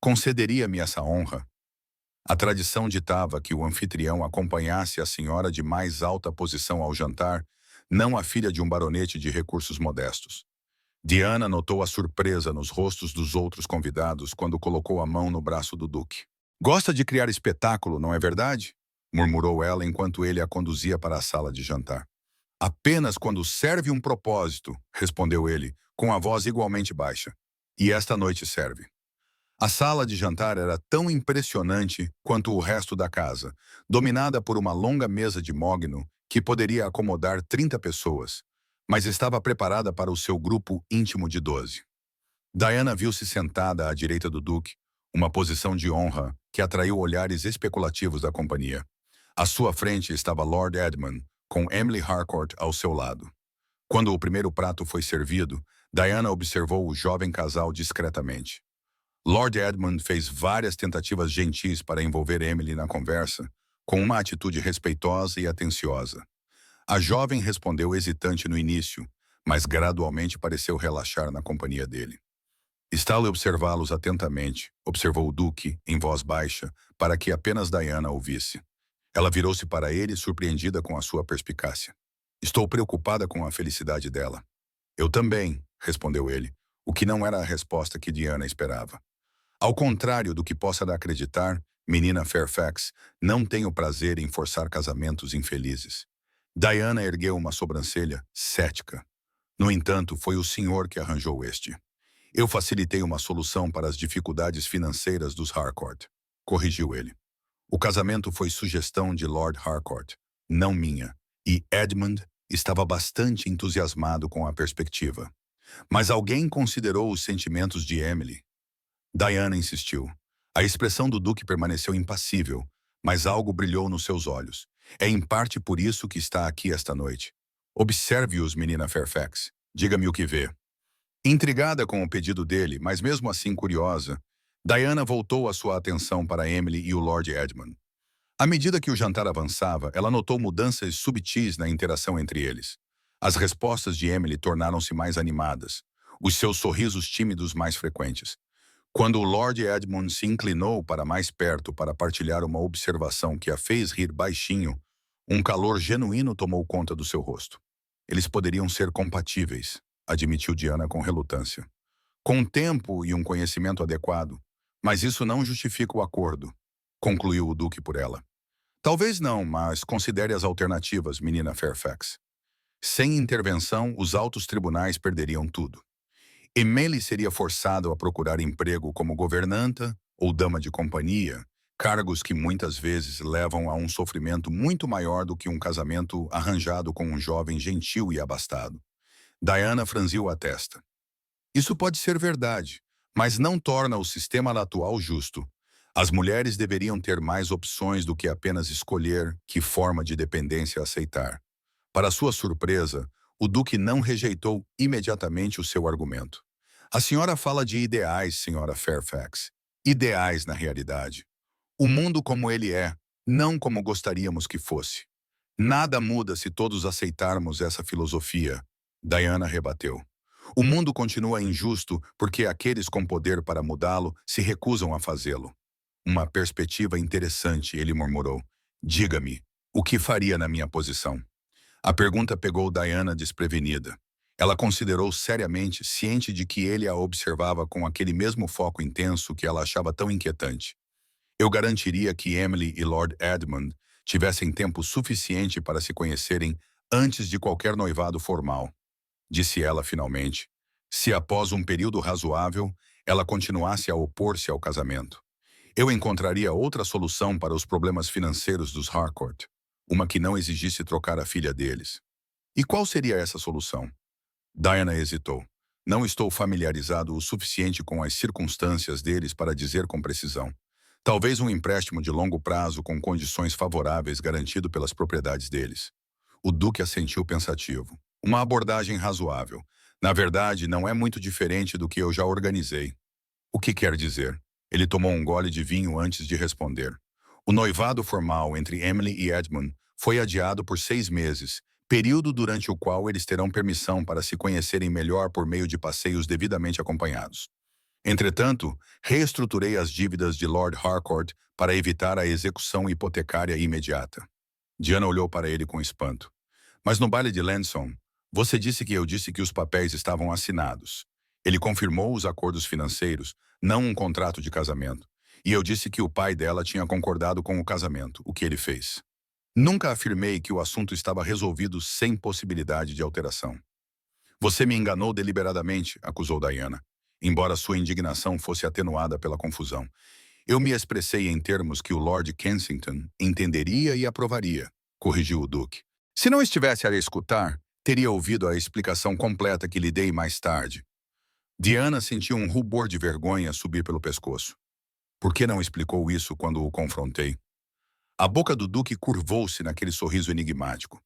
Concederia-me essa honra? A tradição ditava que o anfitrião acompanhasse a senhora de mais alta posição ao jantar, não a filha de um baronete de recursos modestos. Diana notou a surpresa nos rostos dos outros convidados quando colocou a mão no braço do Duque. Gosta de criar espetáculo, não é verdade? Murmurou ela enquanto ele a conduzia para a sala de jantar. Apenas quando serve um propósito, respondeu ele, com a voz igualmente baixa. E esta noite serve. A sala de jantar era tão impressionante quanto o resto da casa, dominada por uma longa mesa de mogno que poderia acomodar 30 pessoas, mas estava preparada para o seu grupo íntimo de 12. Diana viu-se sentada à direita do Duque, uma posição de honra que atraiu olhares especulativos da companhia. À sua frente estava Lord Edmund, com Emily Harcourt ao seu lado. Quando o primeiro prato foi servido, Diana observou o jovem casal discretamente. Lord Edmund fez várias tentativas gentis para envolver Emily na conversa, com uma atitude respeitosa e atenciosa. A jovem respondeu hesitante no início, mas gradualmente pareceu relaxar na companhia dele. Está-lhe observá-los atentamente, observou o Duque, em voz baixa, para que apenas Diana ouvisse. Ela virou-se para ele, surpreendida com a sua perspicácia. Estou preocupada com a felicidade dela. Eu também, respondeu ele, o que não era a resposta que Diana esperava. Ao contrário do que possa acreditar, menina Fairfax, não tenho prazer em forçar casamentos infelizes. Diana ergueu uma sobrancelha, cética. No entanto, foi o senhor que arranjou este. Eu facilitei uma solução para as dificuldades financeiras dos Harcourt, corrigiu ele. O casamento foi sugestão de Lord Harcourt, não minha, e Edmund estava bastante entusiasmado com a perspectiva. Mas alguém considerou os sentimentos de Emily? Diana insistiu. A expressão do Duque permaneceu impassível, mas algo brilhou nos seus olhos. É em parte por isso que está aqui esta noite. Observe-os, menina Fairfax. Diga-me o que vê. Intrigada com o pedido dele, mas mesmo assim curiosa, Diana voltou a sua atenção para Emily e o Lord Edmund. À medida que o jantar avançava, ela notou mudanças subtis na interação entre eles. As respostas de Emily tornaram-se mais animadas, os seus sorrisos tímidos mais frequentes. Quando o Lord Edmund se inclinou para mais perto para partilhar uma observação que a fez rir baixinho, um calor genuíno tomou conta do seu rosto. Eles poderiam ser compatíveis, admitiu Diana com relutância. Com tempo e um conhecimento adequado, mas isso não justifica o acordo. concluiu o Duque por ela. Talvez não, mas considere as alternativas, menina Fairfax. Sem intervenção, os altos tribunais perderiam tudo. Emily seria forçado a procurar emprego como governanta ou dama de companhia, cargos que muitas vezes levam a um sofrimento muito maior do que um casamento arranjado com um jovem gentil e abastado. Diana franziu a testa. Isso pode ser verdade, mas não torna o sistema atual justo. As mulheres deveriam ter mais opções do que apenas escolher que forma de dependência aceitar. Para sua surpresa, o Duque não rejeitou imediatamente o seu argumento. A senhora fala de ideais, senhora Fairfax. Ideais na realidade. O mundo como ele é, não como gostaríamos que fosse. Nada muda se todos aceitarmos essa filosofia, Diana rebateu. O mundo continua injusto porque aqueles com poder para mudá-lo se recusam a fazê-lo. Uma perspectiva interessante, ele murmurou. Diga-me, o que faria na minha posição? A pergunta pegou Diana desprevenida. Ela considerou seriamente, ciente de que ele a observava com aquele mesmo foco intenso que ela achava tão inquietante. Eu garantiria que Emily e Lord Edmund tivessem tempo suficiente para se conhecerem antes de qualquer noivado formal, disse ela finalmente, se após um período razoável ela continuasse a opor-se ao casamento. Eu encontraria outra solução para os problemas financeiros dos Harcourt, uma que não exigisse trocar a filha deles. E qual seria essa solução? Diana hesitou. Não estou familiarizado o suficiente com as circunstâncias deles para dizer com precisão. Talvez um empréstimo de longo prazo com condições favoráveis garantido pelas propriedades deles. O Duque assentiu pensativo. Uma abordagem razoável. Na verdade, não é muito diferente do que eu já organizei. O que quer dizer? Ele tomou um gole de vinho antes de responder. O noivado formal entre Emily e Edmund foi adiado por 6 meses, período durante o qual eles terão permissão para se conhecerem melhor por meio de passeios devidamente acompanhados. Entretanto, reestruturei as dívidas de Lord Harcourt para evitar a execução hipotecária imediata. Diana olhou para ele com espanto. Mas no baile de Lansdowne, você disse que eu disse que os papéis estavam assinados. Ele confirmou os acordos financeiros, não um contrato de casamento. E eu disse que o pai dela tinha concordado com o casamento, o que ele fez. Nunca afirmei que o assunto estava resolvido sem possibilidade de alteração. Você me enganou deliberadamente, acusou Diana, embora sua indignação fosse atenuada pela confusão. Eu me expressei em termos que o Lord Kensington entenderia e aprovaria, corrigiu o Duque. Se não estivesse a escutar, teria ouvido a explicação completa que lhe dei mais tarde. Diana sentiu um rubor de vergonha subir pelo pescoço. Por que não explicou isso quando o confrontei? A boca do Duque curvou-se naquele sorriso enigmático.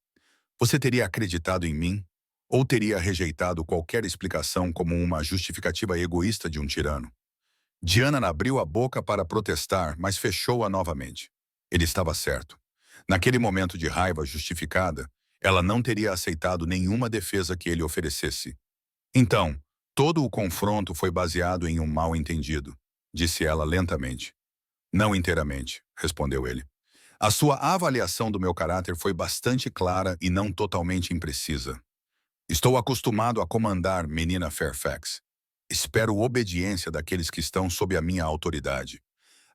Você teria acreditado em mim? Ou teria rejeitado qualquer explicação como uma justificativa egoísta de um tirano? Diana abriu a boca para protestar, mas fechou-a novamente. Ele estava certo. Naquele momento de raiva justificada, ela não teria aceitado nenhuma defesa que ele oferecesse. Então, todo o confronto foi baseado em um mal-entendido, disse ela lentamente. Não inteiramente, respondeu ele. A sua avaliação do meu caráter foi bastante clara e não totalmente imprecisa. Estou acostumado a comandar, menina Fairfax. Espero obediência daqueles que estão sob a minha autoridade.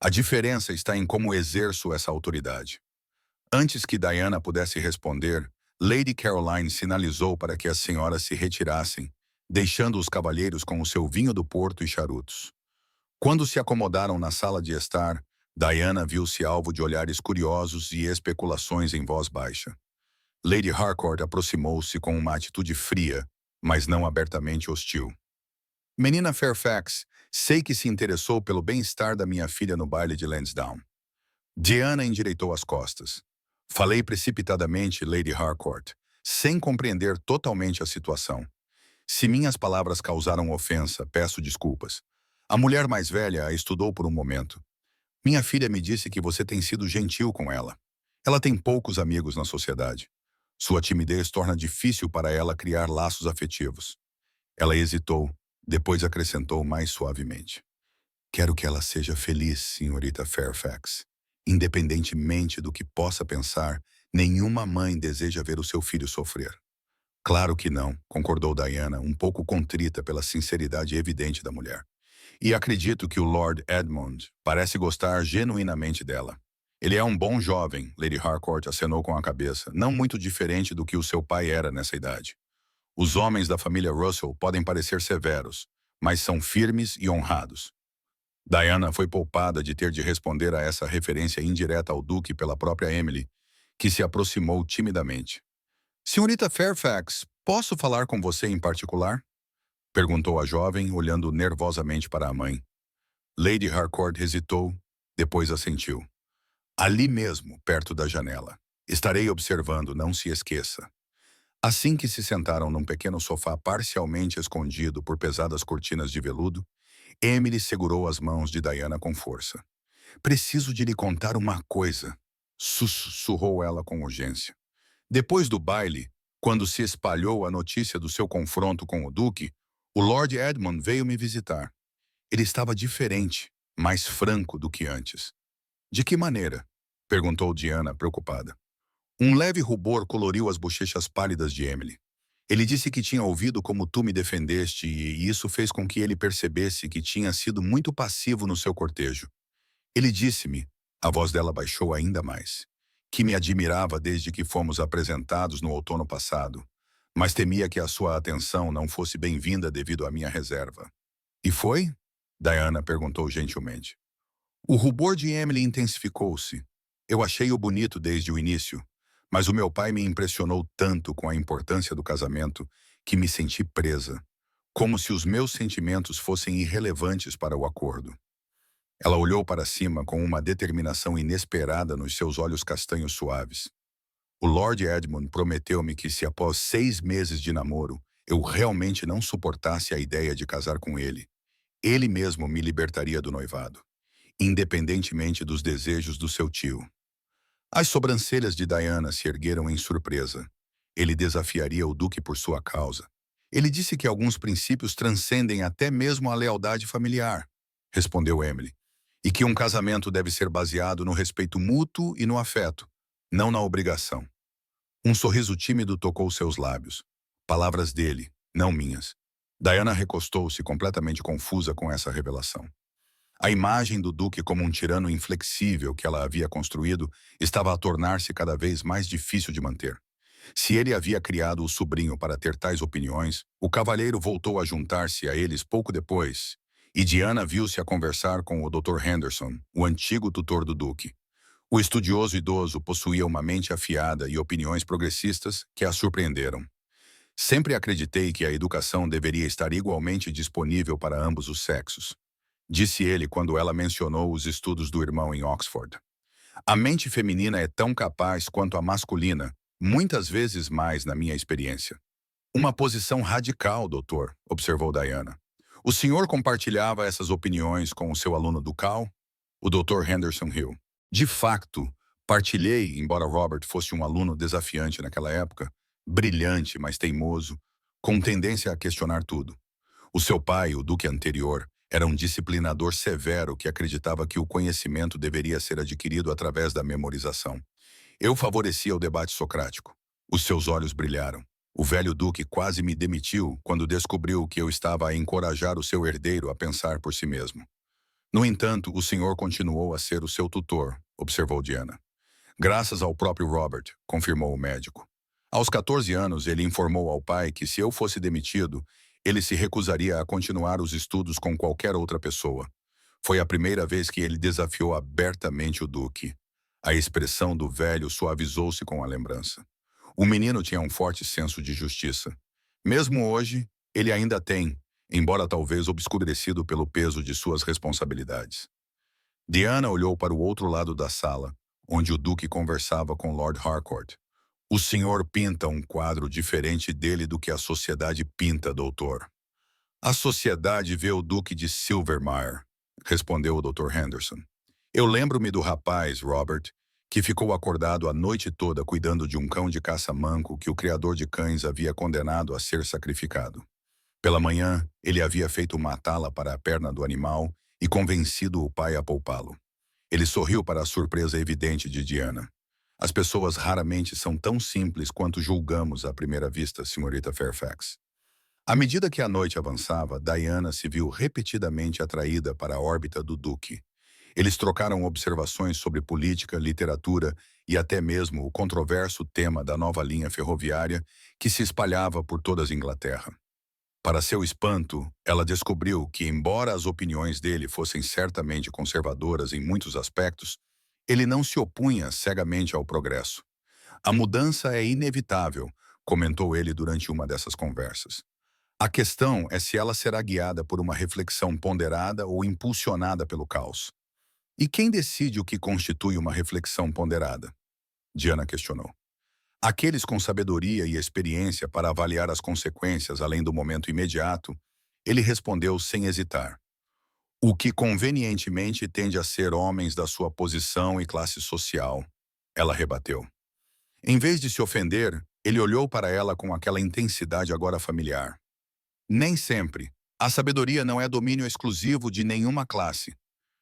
A diferença está em como exerço essa autoridade. Antes que Diana pudesse responder, Lady Caroline sinalizou para que as senhoras se retirassem, deixando os cavalheiros com o seu vinho do Porto e charutos. Quando se acomodaram na sala de estar, Diana viu-se alvo de olhares curiosos e especulações em voz baixa. Lady Harcourt aproximou-se com uma atitude fria, mas não abertamente hostil. Menina Fairfax, sei que se interessou pelo bem-estar da minha filha no baile de Lansdowne. Diana endireitou as costas. Falei precipitadamente, Lady Harcourt, sem compreender totalmente a situação. Se minhas palavras causaram ofensa, peço desculpas. A mulher mais velha a estudou por um momento. Minha filha me disse que você tem sido gentil com ela. Ela tem poucos amigos na sociedade. Sua timidez torna difícil para ela criar laços afetivos. Ela hesitou, depois acrescentou mais suavemente. Quero que ela seja feliz, senhorita Fairfax. Independentemente do que possa pensar, nenhuma mãe deseja ver o seu filho sofrer. Claro que não, concordou Diana, um pouco contrita pela sinceridade evidente da mulher. E acredito que o Lord Edmund parece gostar genuinamente dela. Ele é um bom jovem, Lady Harcourt acenou com a cabeça, não muito diferente do que o seu pai era nessa idade. Os homens da família Russell podem parecer severos, mas são firmes e honrados. Diana foi poupada de ter de responder a essa referência indireta ao Duque pela própria Emily, que se aproximou timidamente. Senhorita Fairfax, posso falar com você em particular? Perguntou a jovem, olhando nervosamente para a mãe. Lady Harcourt hesitou, depois assentiu. Ali mesmo, perto da janela. Estarei observando, não se esqueça. Assim que se sentaram num pequeno sofá parcialmente escondido por pesadas cortinas de veludo, Emily segurou as mãos de Diana com força. Preciso de lhe contar uma coisa, sussurrou ela com urgência. Depois do baile, quando se espalhou a notícia do seu confronto com o Duque, o Lord Edmund veio me visitar. Ele estava diferente, mais franco do que antes. De que maneira? Perguntou Diana, preocupada. Um leve rubor coloriu as bochechas pálidas de Emily. Ele disse que tinha ouvido como tu me defendeste e isso fez com que ele percebesse que tinha sido muito passivo no seu cortejo. Ele disse-me, a voz dela baixou ainda mais, que me admirava desde que fomos apresentados no outono passado, mas temia que a sua atenção não fosse bem-vinda devido à minha reserva. E foi? Diana perguntou gentilmente. O rubor de Emily intensificou-se. Eu achei-o bonito desde o início, mas o meu pai me impressionou tanto com a importância do casamento que me senti presa, como se os meus sentimentos fossem irrelevantes para o acordo. Ela olhou para cima com uma determinação inesperada nos seus olhos castanhos suaves. O Lord Edmund prometeu-me que se após 6 meses de namoro eu realmente não suportasse a ideia de casar com ele mesmo me libertaria do noivado, independentemente dos desejos do seu tio. As sobrancelhas de Diana se ergueram em surpresa. Ele desafiaria o Duque por sua causa. Ele disse que alguns princípios transcendem até mesmo a lealdade familiar, respondeu Emily, e que um casamento deve ser baseado no respeito mútuo e no afeto, não na obrigação. Um sorriso tímido tocou seus lábios. Palavras dele, não minhas. Diana recostou-se completamente confusa com essa revelação. A imagem do Duque como um tirano inflexível que ela havia construído estava a tornar-se cada vez mais difícil de manter. Se ele havia criado o sobrinho para ter tais opiniões, o cavalheiro voltou a juntar-se a eles pouco depois, e Diana viu-se a conversar com o Dr. Henderson, o antigo tutor do Duque. O estudioso idoso possuía uma mente afiada e opiniões progressistas que a surpreenderam. Sempre acreditei que a educação deveria estar igualmente disponível para ambos os sexos, disse ele quando ela mencionou os estudos do irmão em Oxford. A mente feminina é tão capaz quanto a masculina, muitas vezes mais na minha experiência. Uma posição radical, doutor, observou Diana. O senhor compartilhava essas opiniões com o seu aluno ducal? O Dr. Henderson riu. De facto, partilhei, embora Robert fosse um aluno desafiante naquela época, brilhante, mas teimoso, com tendência a questionar tudo. O seu pai, o duque anterior, era um disciplinador severo que acreditava que o conhecimento deveria ser adquirido através da memorização. Eu favorecia o debate socrático. Os seus olhos brilharam. O velho duque quase me demitiu quando descobriu que eu estava a encorajar o seu herdeiro a pensar por si mesmo. No entanto, o senhor continuou a ser o seu tutor, observou Diana. Graças ao próprio Robert, confirmou o médico. Aos 14 anos, ele informou ao pai que se eu fosse demitido, ele se recusaria a continuar os estudos com qualquer outra pessoa. Foi a primeira vez que ele desafiou abertamente o Duque. A expressão do velho suavizou-se com a lembrança. O menino tinha um forte senso de justiça. Mesmo hoje, ele ainda tem, embora talvez obscurecido pelo peso de suas responsabilidades. Diana olhou para o outro lado da sala, onde o Duque conversava com Lord Harcourt. O senhor pinta um quadro diferente dele do que a sociedade pinta, doutor. A sociedade vê o Duque de Silvermire, respondeu o Dr. Henderson. Eu lembro-me do rapaz, Robert, que ficou acordado a noite toda cuidando de um cão de caça manco que o criador de cães havia condenado a ser sacrificado. Pela manhã, ele havia feito uma tala para a perna do animal e convencido o pai a poupá-lo. Ele sorriu para a surpresa evidente de Diana. As pessoas raramente são tão simples quanto julgamos à primeira vista, senhorita Fairfax. À medida que a noite avançava, Diana se viu repetidamente atraída para a órbita do Duque. Eles trocaram observações sobre política, literatura e até mesmo o controverso tema da nova linha ferroviária que se espalhava por toda a Inglaterra. Para seu espanto, ela descobriu que, embora as opiniões dele fossem certamente conservadoras em muitos aspectos, ele não se opunha cegamente ao progresso. A mudança é inevitável, comentou ele durante uma dessas conversas. A questão é se ela será guiada por uma reflexão ponderada ou impulsionada pelo caos. E quem decide o que constitui uma reflexão ponderada? Diana questionou. Aqueles com sabedoria e experiência para avaliar as consequências além do momento imediato, ele respondeu sem hesitar. O que convenientemente tende a ser homens da sua posição e classe social, ela rebateu. Em vez de se ofender, ele olhou para ela com aquela intensidade agora familiar. Nem sempre. A sabedoria não é domínio exclusivo de nenhuma classe.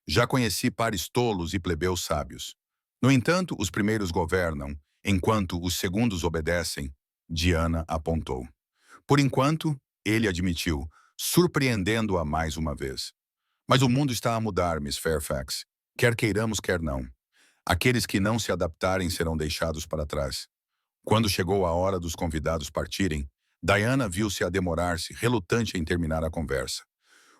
Já conheci pares tolos e plebeus sábios. No entanto, os primeiros governam, enquanto os segundos obedecem, Diana apontou. Por enquanto, ele admitiu, surpreendendo-a mais uma vez. Mas o mundo está a mudar, Miss Fairfax. Quer queiramos, quer não. Aqueles que não se adaptarem serão deixados para trás. Quando chegou a hora dos convidados partirem, Diana viu-se a demorar-se, relutante em terminar a conversa.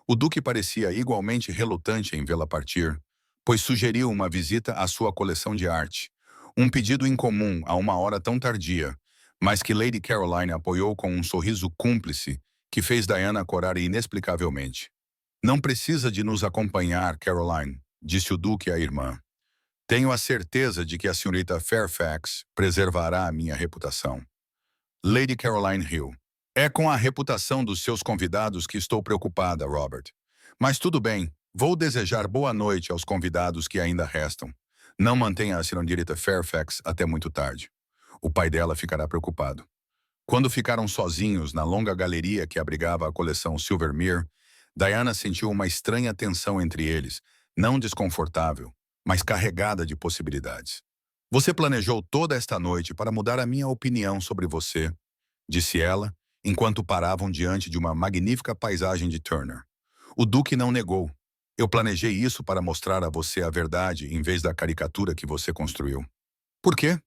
O Duque parecia igualmente relutante em vê-la partir, pois sugeriu uma visita à sua coleção de arte, um pedido incomum a uma hora tão tardia, mas que Lady Caroline apoiou com um sorriso cúmplice que fez Diana corar inexplicavelmente. Não precisa de nos acompanhar, Caroline, disse o Duque à irmã. Tenho a certeza de que a senhorita Fairfax preservará a minha reputação. Lady Caroline riu. É com a reputação dos seus convidados que estou preocupada, Robert. Mas tudo bem, vou desejar boa noite aos convidados que ainda restam. Não mantenha a senhorita Fairfax até muito tarde. O pai dela ficará preocupado. Quando ficaram sozinhos na longa galeria que abrigava a coleção Silvermere, Diana sentiu uma estranha tensão entre eles, não desconfortável, mas carregada de possibilidades. Você planejou toda esta noite para mudar a minha opinião sobre você, disse ela, enquanto paravam diante de uma magnífica paisagem de Turner. O Duque não negou. Eu planejei isso para mostrar a você a verdade em vez da caricatura que você construiu. Por quê?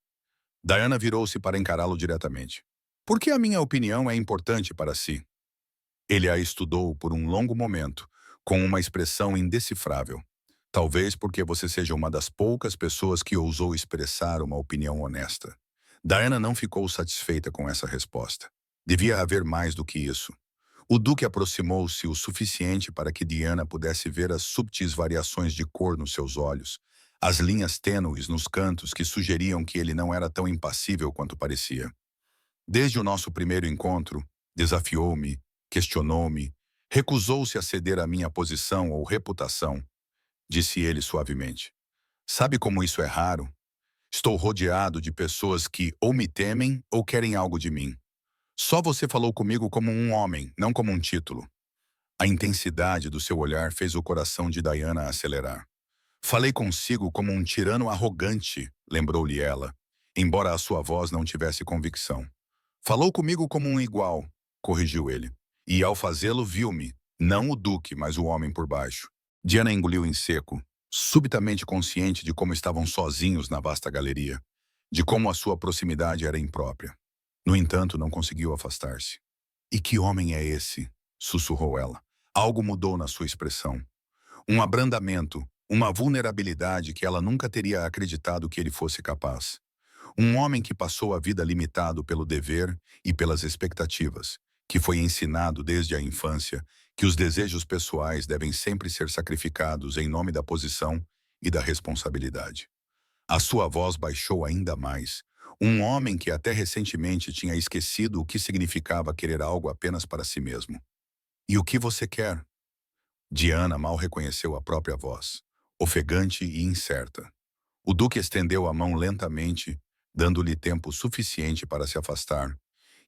Diana virou-se para encará-lo diretamente. Por que a minha opinião é importante para si? Ele a estudou por um longo momento, com uma expressão indecifrável. Talvez porque você seja uma das poucas pessoas que ousou expressar uma opinião honesta. Diana não ficou satisfeita com essa resposta. Devia haver mais do que isso. O Duque aproximou-se o suficiente para que Diana pudesse ver as subtis variações de cor nos seus olhos, as linhas tênues nos cantos que sugeriam que ele não era tão impassível quanto parecia. Desde o nosso primeiro encontro, desafiou-me, questionou-me, recusou-se a ceder à minha posição ou reputação, disse ele suavemente. Sabe como isso é raro? Estou rodeado de pessoas que ou me temem ou querem algo de mim. Só você falou comigo como um homem, não como um título. A intensidade do seu olhar fez o coração de Diana acelerar. Falei consigo como um tirano arrogante, lembrou-lhe ela, embora a sua voz não tivesse convicção. Falou comigo como um igual, corrigiu ele. E ao fazê-lo viu-me, não o Duque, mas o homem por baixo. Diana engoliu em seco, subitamente consciente de como estavam sozinhos na vasta galeria, de como a sua proximidade era imprópria. No entanto, não conseguiu afastar-se. E que homem é esse? Sussurrou ela. Algo mudou na sua expressão. Um abrandamento, uma vulnerabilidade que ela nunca teria acreditado que ele fosse capaz. Um homem que passou a vida limitado pelo dever e pelas expectativas, que foi ensinado desde a infância que os desejos pessoais devem sempre ser sacrificados em nome da posição e da responsabilidade. A sua voz baixou ainda mais. Um homem que até recentemente tinha esquecido o que significava querer algo apenas para si mesmo. E o que você quer? Diana mal reconheceu a própria voz, ofegante e incerta. O Duque estendeu a mão lentamente, dando-lhe tempo suficiente para se afastar,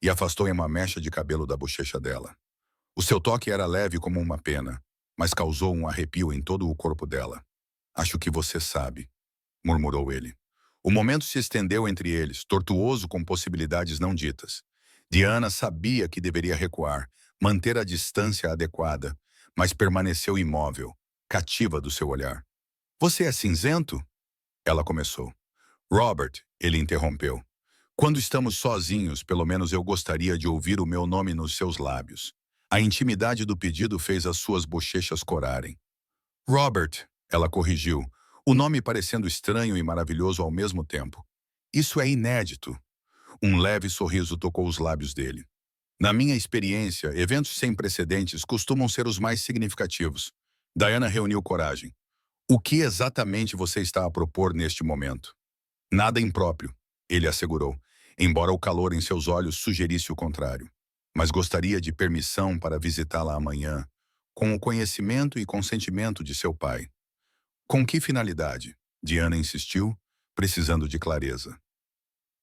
e afastou em uma mecha de cabelo da bochecha dela. O seu toque era leve como uma pena, mas causou um arrepio em todo o corpo dela. Acho que você sabe, murmurou ele. O momento se estendeu entre eles, tortuoso com possibilidades não ditas. Diana sabia que deveria recuar, manter a distância adequada, mas permaneceu imóvel, cativa do seu olhar. Você é cinzento? Ela começou. Robert, ele interrompeu. Quando estamos sozinhos, pelo menos eu gostaria de ouvir o meu nome nos seus lábios. A intimidade do pedido fez as suas bochechas corarem. Robert, ela corrigiu, o nome parecendo estranho e maravilhoso ao mesmo tempo. Isso é inédito. Um leve sorriso tocou os lábios dele. Na minha experiência, eventos sem precedentes costumam ser os mais significativos. Diana reuniu coragem. O que exatamente você está a propor neste momento? Nada impróprio, ele assegurou, embora o calor em seus olhos sugerisse o contrário. Mas gostaria de permissão para visitá-la amanhã, com o conhecimento e consentimento de seu pai. Com que finalidade? Diana insistiu, precisando de clareza.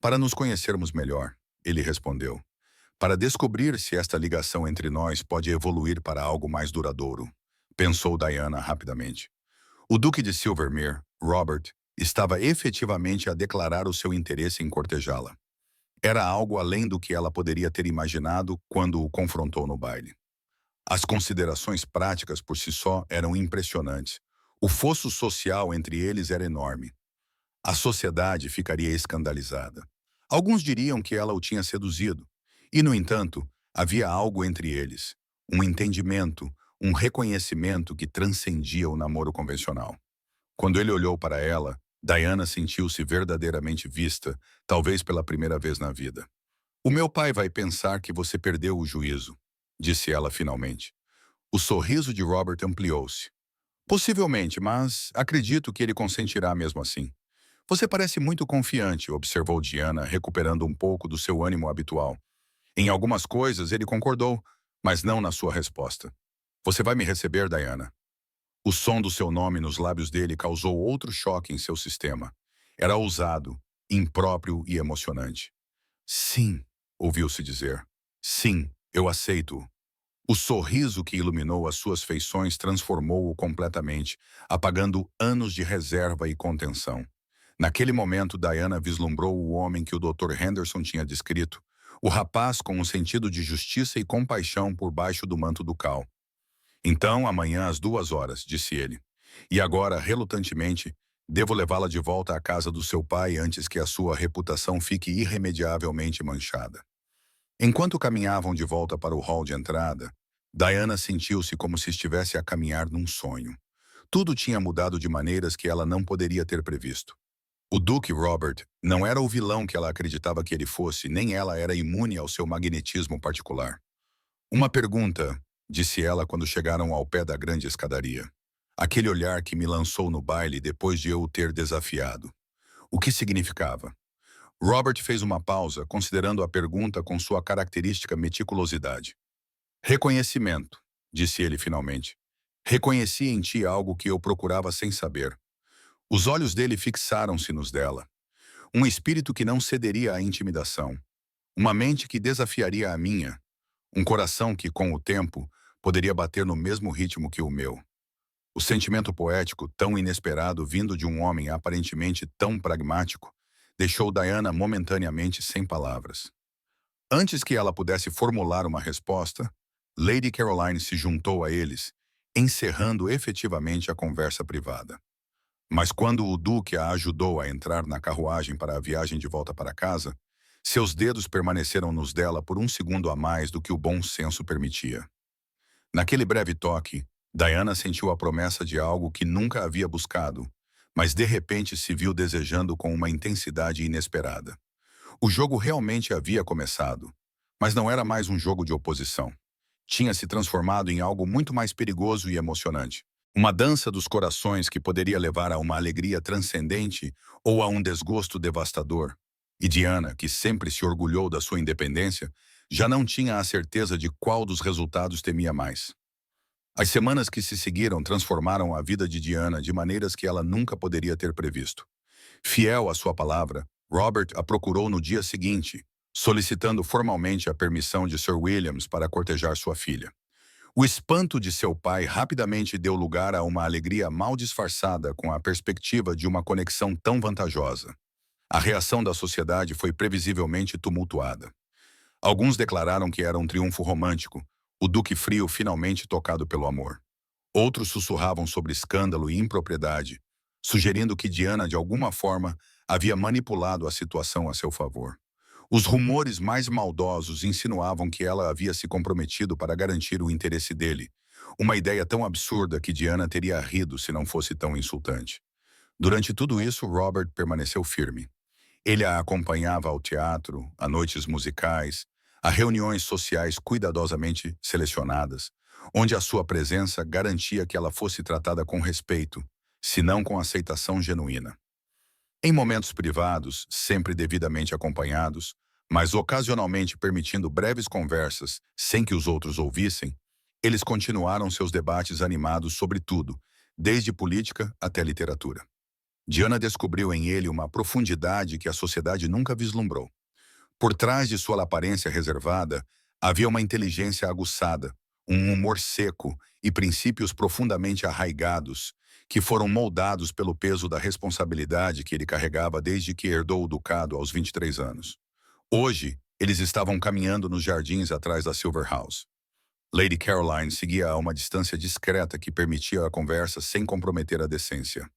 Para nos conhecermos melhor, ele respondeu. Para descobrir se esta ligação entre nós pode evoluir para algo mais duradouro, pensou Diana rapidamente. O Duque de Silvermere, Robert, estava efetivamente a declarar o seu interesse em cortejá-la. Era algo além do que ela poderia ter imaginado quando o confrontou no baile. As considerações práticas por si só eram impressionantes. O fosso social entre eles era enorme. A sociedade ficaria escandalizada. Alguns diriam que ela o tinha seduzido. E, no entanto, havia algo entre eles. Um entendimento, um reconhecimento que transcendia o namoro convencional. Quando ele olhou para ela, Diana sentiu-se verdadeiramente vista, talvez pela primeira vez na vida. O meu pai vai pensar que você perdeu o juízo, disse ela finalmente. O sorriso de Robert ampliou-se. Possivelmente, mas acredito que ele consentirá mesmo assim. Você parece muito confiante, observou Diana, recuperando um pouco do seu ânimo habitual. Em algumas coisas ele concordou, mas não na sua resposta. Você vai me receber, Diana? O som do seu nome nos lábios dele causou outro choque em seu sistema. Era ousado, impróprio e emocionante. Sim, ouviu-se dizer. Sim, eu aceito-o. O sorriso que iluminou as suas feições transformou-o completamente, apagando anos de reserva e contenção. Naquele momento, Diana vislumbrou o homem que o Dr. Henderson tinha descrito, o rapaz com um sentido de justiça e compaixão por baixo do manto ducal. Então, amanhã às 2 horas, disse ele. E agora, relutantemente, devo levá-la de volta à casa do seu pai antes que a sua reputação fique irremediavelmente manchada. Enquanto caminhavam de volta para o hall de entrada, Diana sentiu-se como se estivesse a caminhar num sonho. Tudo tinha mudado de maneiras que ela não poderia ter previsto. O Duque Robert não era o vilão que ela acreditava que ele fosse, nem ela era imune ao seu magnetismo particular. Uma pergunta, disse ela quando chegaram ao pé da grande escadaria. Aquele olhar que me lançou no baile depois de eu o ter desafiado. O que significava? Robert fez uma pausa, considerando a pergunta com sua característica meticulosidade. Reconhecimento, disse ele finalmente. Reconheci em ti algo que eu procurava sem saber. Os olhos dele fixaram-se nos dela. Um espírito que não cederia à intimidação. Uma mente que desafiaria a minha. Um coração que, com o tempo, poderia bater no mesmo ritmo que o meu. O sentimento poético, tão inesperado vindo de um homem aparentemente tão pragmático, deixou Diana momentaneamente sem palavras. Antes que ela pudesse formular uma resposta, Lady Caroline se juntou a eles, encerrando efetivamente a conversa privada. Mas quando o Duque a ajudou a entrar na carruagem para a viagem de volta para casa, seus dedos permaneceram nos dela por um segundo a mais do que o bom senso permitia. Naquele breve toque, Diana sentiu a promessa de algo que nunca havia buscado, mas de repente se viu desejando com uma intensidade inesperada. O jogo realmente havia começado, mas não era mais um jogo de oposição. Tinha se transformado em algo muito mais perigoso e emocionante. Uma dança dos corações que poderia levar a uma alegria transcendente ou a um desgosto devastador. E Diana, que sempre se orgulhou da sua independência, já não tinha a certeza de qual dos resultados temia mais. As semanas que se seguiram transformaram a vida de Diana de maneiras que ela nunca poderia ter previsto. Fiel à sua palavra, Robert a procurou no dia seguinte, solicitando formalmente a permissão de Sir Williams para cortejar sua filha. O espanto de seu pai rapidamente deu lugar a uma alegria mal disfarçada com a perspectiva de uma conexão tão vantajosa. A reação da sociedade foi previsivelmente tumultuada. Alguns declararam que era um triunfo romântico, o duque frio finalmente tocado pelo amor. Outros sussurravam sobre escândalo e impropriedade, sugerindo que Diana, de alguma forma, havia manipulado a situação a seu favor. Os rumores mais maldosos insinuavam que ela havia se comprometido para garantir o interesse dele, uma ideia tão absurda que Diana teria rido se não fosse tão insultante. Durante tudo isso, Robert permaneceu firme. Ele a acompanhava ao teatro, a noites musicais, a reuniões sociais cuidadosamente selecionadas, onde a sua presença garantia que ela fosse tratada com respeito, se não com aceitação genuína. Em momentos privados, sempre devidamente acompanhados, mas ocasionalmente permitindo breves conversas sem que os outros ouvissem, eles continuaram seus debates animados sobre tudo, desde política até literatura. Diana descobriu em ele uma profundidade que a sociedade nunca vislumbrou. Por trás de sua aparência reservada, havia uma inteligência aguçada, um humor seco e princípios profundamente arraigados, que foram moldados pelo peso da responsabilidade que ele carregava desde que herdou o ducado aos 23 anos. Hoje, eles estavam caminhando nos jardins atrás da Silver House. Lady Caroline seguia a uma distância discreta que permitia a conversa sem comprometer a decência.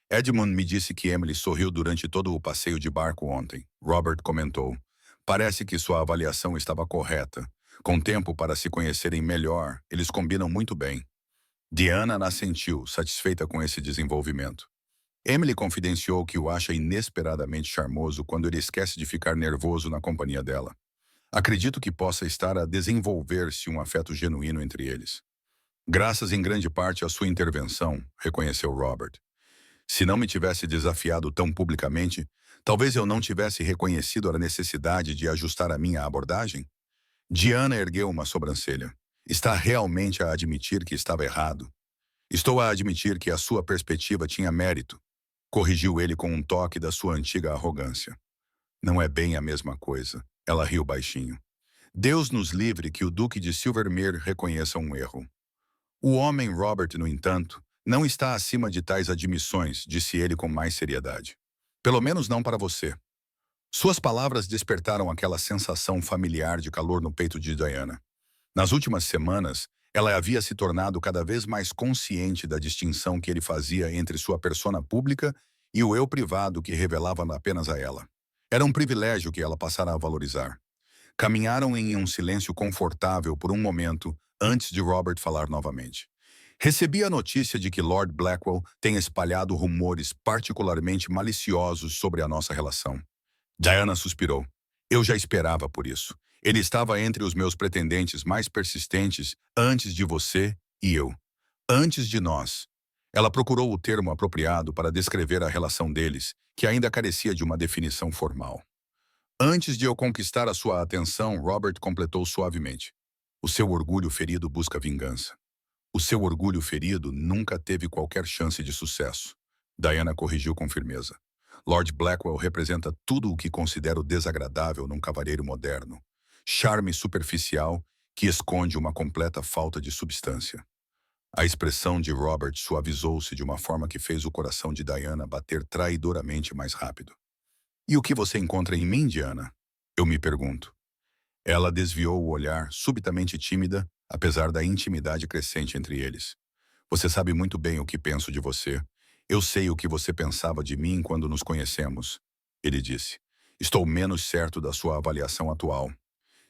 Edmund me disse que Emily sorriu durante todo o passeio de barco ontem, Robert comentou. Parece que sua avaliação estava correta. Com tempo para se conhecerem melhor, eles combinam muito bem. Diana assentiu, satisfeita com esse desenvolvimento. Emily confidenciou que o acha inesperadamente charmoso quando ele esquece de ficar nervoso na companhia dela. Acredito que possa estar a desenvolver-se um afeto genuíno entre eles. Graças em grande parte à sua intervenção, reconheceu Robert. Se não me tivesse desafiado tão publicamente, talvez eu não tivesse reconhecido a necessidade de ajustar a minha abordagem. Diana ergueu uma sobrancelha. Está realmente a admitir que estava errado. Estou a admitir que a sua perspectiva tinha mérito, corrigiu ele com um toque da sua antiga arrogância. Não é bem a mesma coisa. Ela riu baixinho. Deus nos livre que o Duque de Silvermere reconheça um erro. O homem Robert, no entanto, não está acima de tais admissões, disse ele com mais seriedade. Pelo menos não para você. Suas palavras despertaram aquela sensação familiar de calor no peito de Diana. Nas últimas semanas, ela havia se tornado cada vez mais consciente da distinção que ele fazia entre sua persona pública e o eu privado que revelava apenas a ela. Era um privilégio que ela passara a valorizar. Caminharam em um silêncio confortável por um momento antes de Robert falar novamente. Recebi a notícia de que Lord Blackwell tem espalhado rumores particularmente maliciosos sobre a nossa relação. Diana suspirou. Eu já esperava por isso. Ele estava entre os meus pretendentes mais persistentes antes de você e eu. Antes de nós. Ela procurou o termo apropriado para descrever a relação deles, que ainda carecia de uma definição formal. Antes de eu conquistar a sua atenção, Robert completou suavemente. O seu orgulho ferido busca vingança. O seu orgulho ferido nunca teve qualquer chance de sucesso. Diana corrigiu com firmeza. Lord Blackwell representa tudo o que considero desagradável num cavalheiro moderno. Charme superficial que esconde uma completa falta de substância. A expressão de Robert suavizou-se de uma forma que fez o coração de Diana bater traidoramente mais rápido. E o que você encontra em mim, Diana? Eu me pergunto. Ela desviou o olhar, subitamente tímida, apesar da intimidade crescente entre eles. Você sabe muito bem o que penso de você. Eu sei o que você pensava de mim quando nos conhecemos, ele disse. Estou menos certo da sua avaliação atual.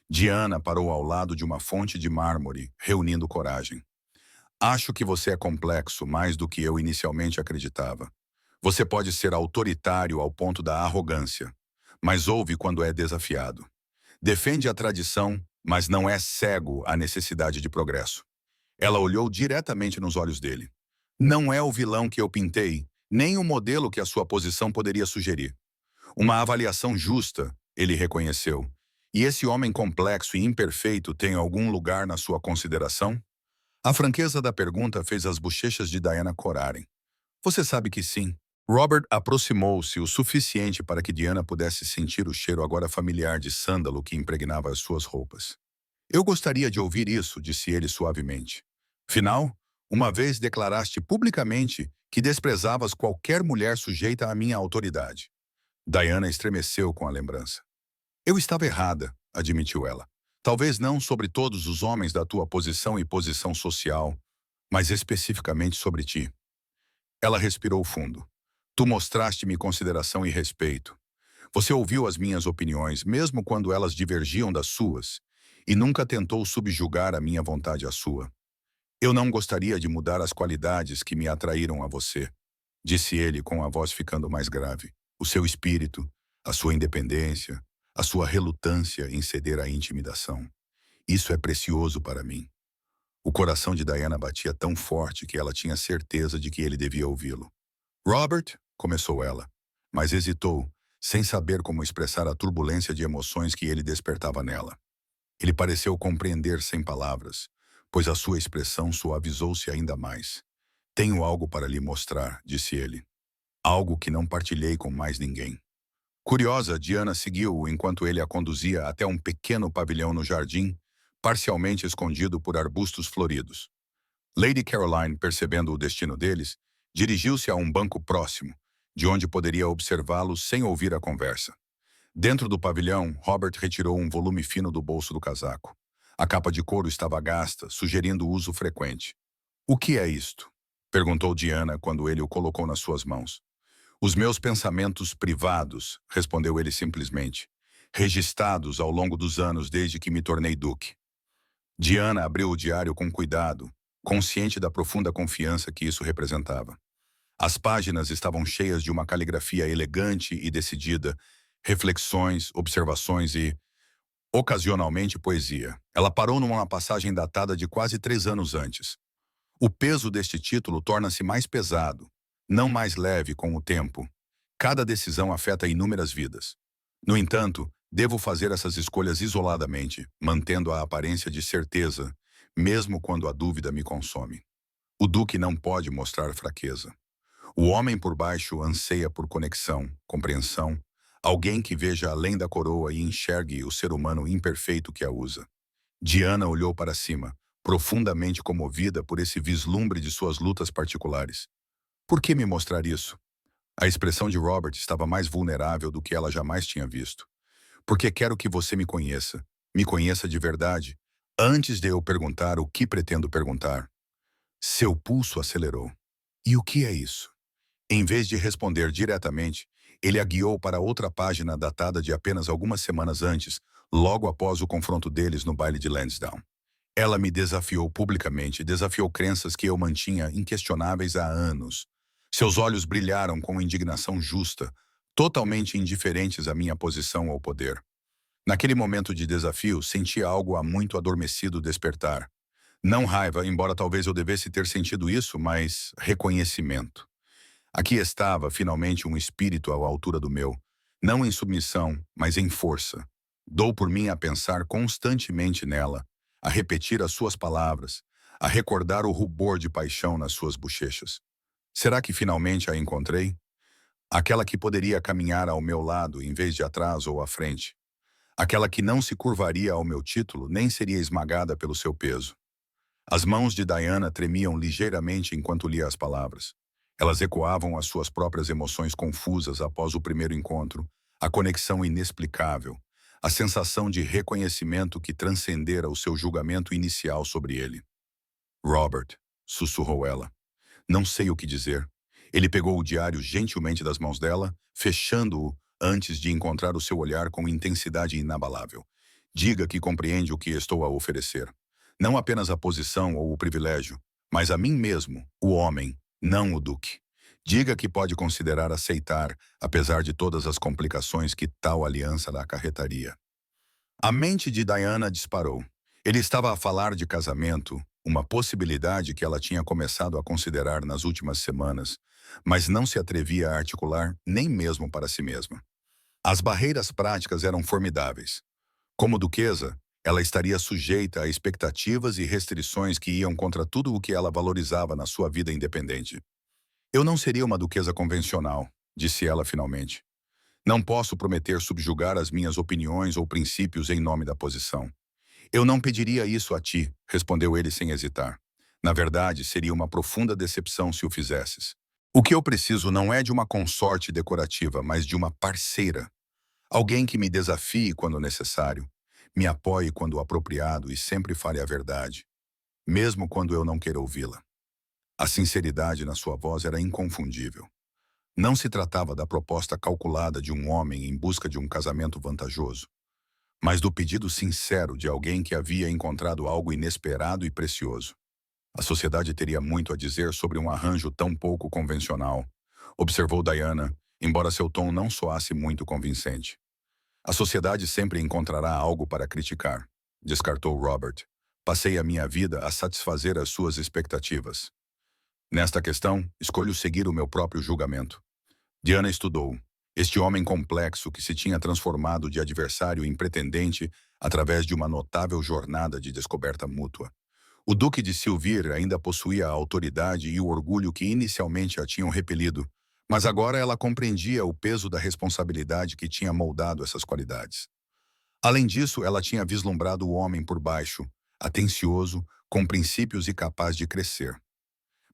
Diana parou ao lado de uma fonte de mármore, reunindo coragem. Acho que você é complexo mais do que eu inicialmente acreditava. Você pode ser autoritário ao ponto da arrogância, mas ouve quando é desafiado. Defende a tradição, mas não é cego à necessidade de progresso. Ela olhou diretamente nos olhos dele. Não é o vilão que eu pintei, nem o modelo que a sua posição poderia sugerir. Uma avaliação justa, ele reconheceu. E esse homem complexo e imperfeito tem algum lugar na sua consideração? A franqueza da pergunta fez as bochechas de Diana corarem. Você sabe que sim. Robert aproximou-se o suficiente para que Diana pudesse sentir o cheiro agora familiar de sândalo que impregnava as suas roupas. Eu gostaria de ouvir isso, disse ele suavemente. Afinal, uma vez declaraste publicamente que desprezavas qualquer mulher sujeita à minha autoridade. Diana estremeceu com a lembrança. Eu estava errada, admitiu ela. Talvez não sobre todos os homens da tua posição e posição social, mas especificamente sobre ti. Ela respirou fundo. Tu mostraste-me consideração e respeito. Você ouviu as minhas opiniões, mesmo quando elas divergiam das suas, e nunca tentou subjugar a minha vontade à sua. Eu não gostaria de mudar as qualidades que me atraíram a você, disse ele com a voz ficando mais grave. O seu espírito, a sua independência, a sua relutância em ceder à intimidação. Isso é precioso para mim. O coração de Diana batia tão forte que ela tinha certeza de que ele devia ouvi-lo. Robert, começou ela, mas hesitou, sem saber como expressar a turbulência de emoções que ele despertava nela. Ele pareceu compreender sem palavras, pois a sua expressão suavizou-se ainda mais. Tenho algo para lhe mostrar, disse ele. Algo que não partilhei com mais ninguém. Curiosa, Diana seguiu-o enquanto ele a conduzia até um pequeno pavilhão no jardim, parcialmente escondido por arbustos floridos. Lady Caroline, percebendo o destino deles, dirigiu-se a um banco próximo, de onde poderia observá-los sem ouvir a conversa. Dentro do pavilhão, Robert retirou um volume fino do bolso do casaco. A capa de couro estava gasta, sugerindo uso frequente. O que é isto? Perguntou Diana quando ele o colocou nas suas mãos. Os meus pensamentos privados, respondeu ele simplesmente, registados ao longo dos anos desde que me tornei duque. Diana abriu o diário com cuidado, consciente da profunda confiança que isso representava. As páginas estavam cheias de uma caligrafia elegante e decidida, reflexões, observações e, ocasionalmente, poesia. Ela parou numa passagem datada de quase 3 anos antes. O peso deste título torna-se mais pesado, não mais leve com o tempo. Cada decisão afeta inúmeras vidas. No entanto, devo fazer essas escolhas isoladamente, mantendo a aparência de certeza, mesmo quando a dúvida me consome. O Duque não pode mostrar fraqueza. O homem por baixo anseia por conexão, compreensão, alguém que veja além da coroa e enxergue o ser humano imperfeito que a usa. Diana olhou para cima, profundamente comovida por esse vislumbre de suas lutas particulares. Por que me mostrar isso? A expressão de Robert estava mais vulnerável do que ela jamais tinha visto. Porque quero que você me conheça de verdade, antes de eu perguntar o que pretendo perguntar. Seu pulso acelerou. E o que é isso? Em vez de responder diretamente, ele a guiou para outra página datada de apenas algumas semanas antes, logo após o confronto deles no baile de Lansdowne. Ela me desafiou publicamente, desafiou crenças que eu mantinha inquestionáveis há anos. Seus olhos brilharam com indignação justa, totalmente indiferentes à minha posição ou poder. Naquele momento de desafio, senti algo há muito adormecido despertar. Não raiva, embora talvez eu devesse ter sentido isso, mas reconhecimento. Aqui estava, finalmente, um espírito à altura do meu, não em submissão, mas em força. Dou por mim a pensar constantemente nela, a repetir as suas palavras, a recordar o rubor de paixão nas suas bochechas. Será que finalmente a encontrei? Aquela que poderia caminhar ao meu lado em vez de atrás ou à frente. Aquela que não se curvaria ao meu título nem seria esmagada pelo seu peso. As mãos de Diana tremiam ligeiramente enquanto lia as palavras. Elas ecoavam as suas próprias emoções confusas após o primeiro encontro, a conexão inexplicável, a sensação de reconhecimento que transcendera o seu julgamento inicial sobre ele. Robert, sussurrou ela. Não sei o que dizer. Ele pegou o diário gentilmente das mãos dela, fechando-o antes de encontrar o seu olhar com intensidade inabalável. Diga que compreende o que estou a oferecer. Não apenas a posição ou o privilégio, mas a mim mesmo, o homem, não o duque. Diga que pode considerar aceitar, apesar de todas as complicações que tal aliança lhe acarretaria. A mente de Diana disparou. Ele estava a falar de casamento, uma possibilidade que ela tinha começado a considerar nas últimas semanas, mas não se atrevia a articular nem mesmo para si mesma. As barreiras práticas eram formidáveis. Como duquesa, ela estaria sujeita a expectativas e restrições que iam contra tudo o que ela valorizava na sua vida independente. Eu não seria uma duquesa convencional, disse ela finalmente. Não posso prometer subjugar as minhas opiniões ou princípios em nome da posição. Eu não pediria isso a ti, respondeu ele sem hesitar. Na verdade, seria uma profunda decepção se o fizesses. O que eu preciso não é de uma consorte decorativa, mas de uma parceira. Alguém que me desafie quando necessário, Me apoie quando apropriado e sempre fale a verdade, mesmo quando eu não queira ouvi-la. A sinceridade na sua voz era inconfundível. Não se tratava da proposta calculada de um homem em busca de um casamento vantajoso, mas do pedido sincero de alguém que havia encontrado algo inesperado e precioso. A sociedade teria muito a dizer sobre um arranjo tão pouco convencional, observou Diana, embora seu tom não soasse muito convincente. A sociedade sempre encontrará algo para criticar, descartou Robert. Passei a minha vida a satisfazer as suas expectativas. Nesta questão, escolho seguir o meu próprio julgamento. Diana estudou. Este homem complexo que se tinha transformado de adversário em pretendente através de uma notável jornada de descoberta mútua. O Duque de Silvir ainda possuía a autoridade e o orgulho que inicialmente a tinham repelido, mas agora ela compreendia o peso da responsabilidade que tinha moldado essas qualidades. Além disso, ela tinha vislumbrado o homem por baixo, atencioso, com princípios e capaz de crescer.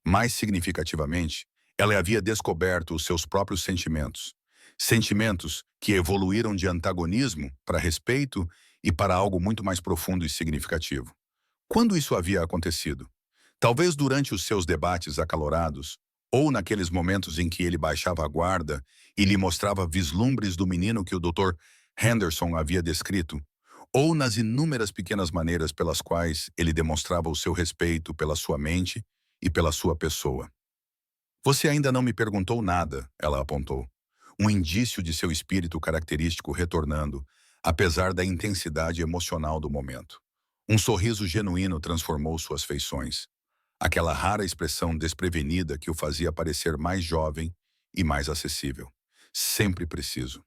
Mais significativamente, ela havia descoberto os seus próprios sentimentos. Sentimentos que evoluíram de antagonismo para respeito e para algo muito mais profundo e significativo. Quando isso havia acontecido? Talvez durante os seus debates acalorados, ou naqueles momentos em que ele baixava a guarda e lhe mostrava vislumbres do menino que o Dr. Henderson havia descrito, ou nas inúmeras pequenas maneiras pelas quais ele demonstrava o seu respeito pela sua mente e pela sua pessoa. Você ainda não me perguntou nada, ela apontou. Um indício de seu espírito característico retornando, apesar da intensidade emocional do momento. Um sorriso genuíno transformou suas feições. Aquela rara expressão desprevenida que o fazia parecer mais jovem e mais acessível. Sempre preciso.